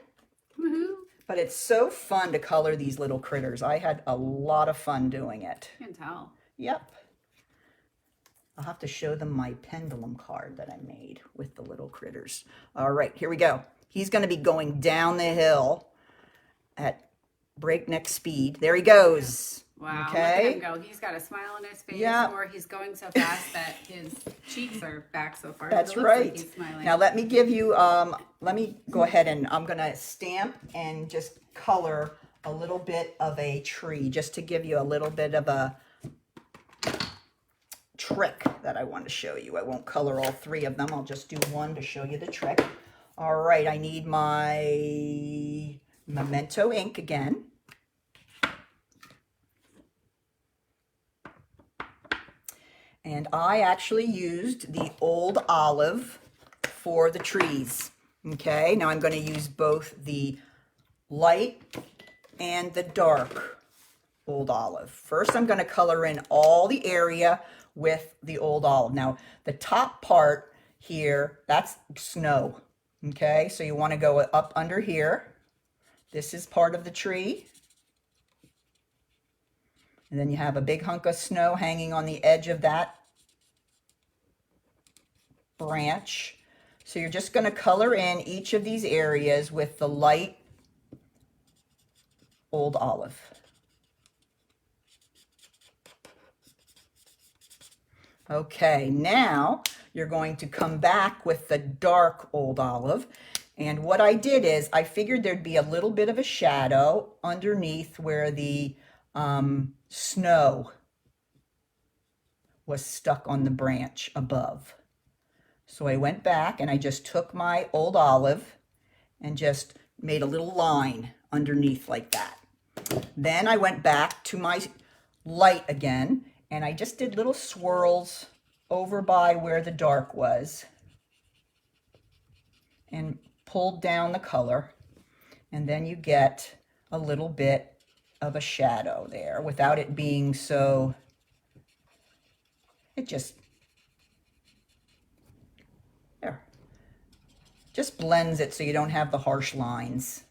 Woohoo. But it's so fun to color these little critters. I had a lot of fun doing it. You can tell. Yep. I'll have to show them my pendulum card that I made with the little critters. All right, here we go. He's going to be going down the hill at breakneck speed. There he goes. Wow, Okay. look at him go. He's got a smile on his face, Yeah. or he's going so fast that his cheeks are back so far. That's It looks like right. he's smiling. Now let me give you, let me go ahead and I'm going to stamp and just color a little bit of a tree just to give you a little bit of a trick that I want to show you. I won't color all 3 of them. I'll just do one to show you the trick. All right, I need my Memento ink again. And I actually used the old olive for the trees. Okay, now I'm going to use both the light and the dark Old Olive. First, I'm going to color in all the area with the Old Olive. Now, the top part here, that's snow. Okay, so you want to go up under here. This is part of the tree. And then you have a big hunk of snow hanging on the edge of that branch. So you're just going to color in each of these areas with the light Old Olive. Okay, now you're going to come back with the dark Old Olive. And what I did is I figured there'd be a little bit of a shadow underneath where the snow was stuck on the branch above. So I went back and I just took my Old Olive and just made a little line underneath like that. Then I went back to my light again and I just did little swirls over by where the dark was and pulled down the color, and then you get a little bit of a shadow there without it being so, it just, there, just blends it so you don't have the harsh lines.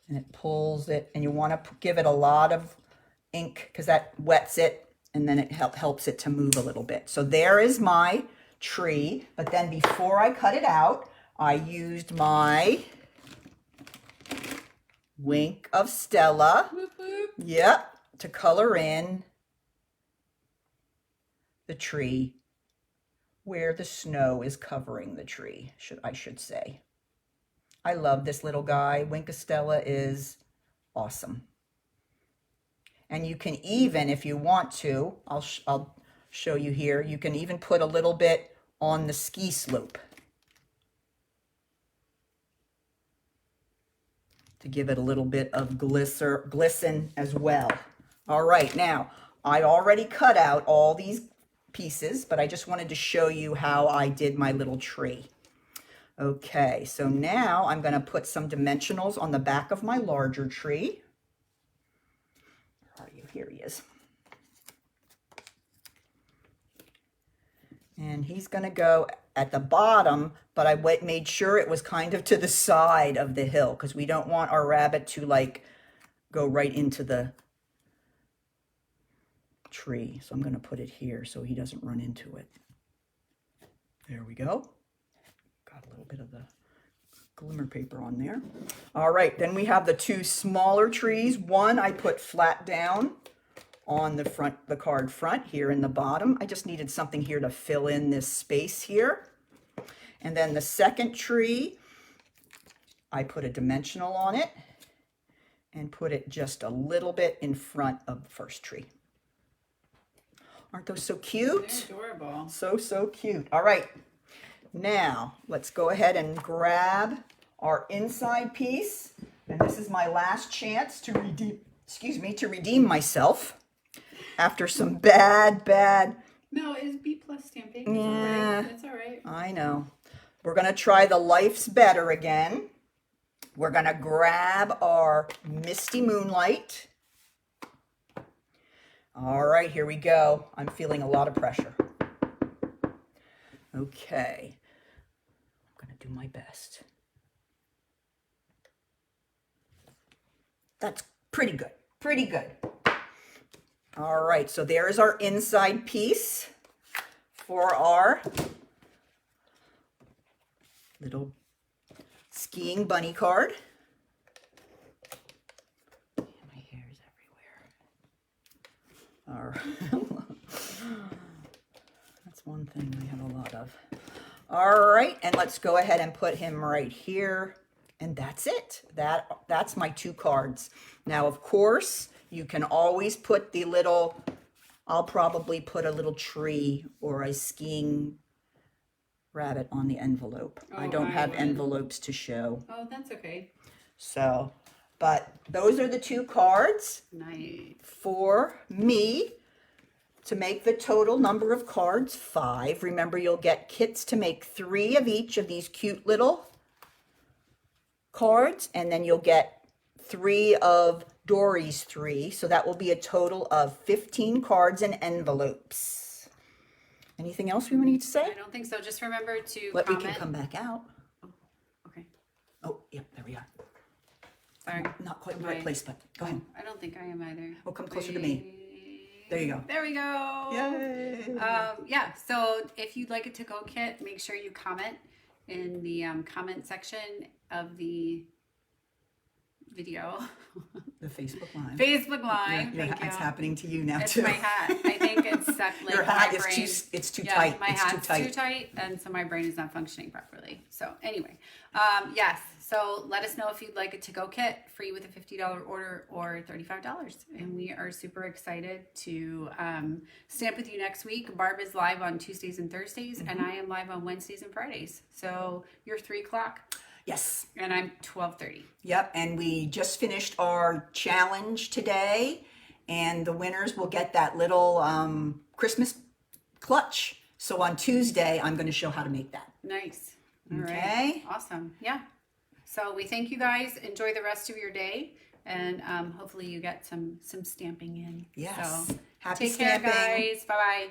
And it pulls it, and you want to give it a lot of ink because that wets it, and then it helps it to move a little bit. So there is my tree, but then before I cut it out, I used my Wink of Stella, yep, to color in the tree where the snow is covering the tree, I should say. I love this little guy. Wink of Stella is awesome. And you can even, if you want to, I'll show you here, you can even put a little bit on the ski slope to give it a little bit of glisten as well. All right, now I already cut out all these pieces, but I just wanted to show you how I did my little tree. Okay, so now I'm going to put some dimensionals on the back of my larger tree. Where are you? Here he is. And he's going to go at the bottom, but I made sure it was kind of to the side of the hill because we don't want our rabbit to like go right into the tree. So I'm going to put it here so he doesn't run into it. There we go. Got a little bit of the glimmer paper on there. All right, then we have the two smaller trees. One I put flat down on the front, the card front here in the bottom. I just needed something here to fill in this space here. And then the second tree, I put a dimensional on it and put it just a little bit in front of the first tree. Aren't those so cute? They're adorable. So cute. All right. Now, let's go ahead and grab our inside piece. And this is my last chance to redeem myself after some bad. No, it's B+ stamping. It's Yeah. all right. It's all right. I know. We're going to try the Life's Better again. We're going to grab our Misty Moonlight. All right, here we go. I'm feeling a lot of pressure. Okay. I'm going to do my best. That's pretty good. Pretty good. All right, so there's our inside piece for our little skiing bunny card. My hair is everywhere. All right. That's one thing I have a lot of. All right, and let's go ahead and put him right here. And that's it. That's my two cards. Now, of course, you can always put the little, I'll probably put a little tree or a skiing rabbit on the envelope. I don't have envelopes to show. Oh, that's okay. So, but those are the two cards. Nice. For me to make the total number of cards 5. Remember, you'll get kits to make 3 of each of these cute little cards, and then you'll get 3 of Dory's 3. So that will be a total of 15 cards and envelopes. Anything else we need to say? I don't think so. Just remember to We comment. can come back out. Okay. Oh, yep, there we are. Sorry. Not quite in the right place, but go ahead. I don't think I am either. Oh, come closer to me. There you go. There we go. Yay. Yeah, so if you'd like a to-go kit, make sure you comment in the comment section of the video. The Facebook Live. Facebook Live. Yeah, Thank you. it's happening to you now It's too. my hat. I think it's stuck like Your hat my is brain. it's too Yeah, tight. my It's hat's too tight. too tight, and so my brain is not functioning properly. So anyway, yes. So let us know if you'd like a to-go kit, free with a $50 order or $35. And we are super excited to stamp with you next week. Barb is live on Tuesdays and Thursdays, and I am live on Wednesdays and Fridays. So you're 3 o'clock. Yes. And I'm 12:30. Yep, and we just finished our challenge today, and the winners will get that little Christmas clutch. So on Tuesday, I'm going to show how to make that. Nice. All Okay. right. Awesome. Yeah. So we thank you guys. Enjoy the rest of your day, and hopefully you get some stamping in. Yes. So Happy take care, stamping. guys. Bye bye.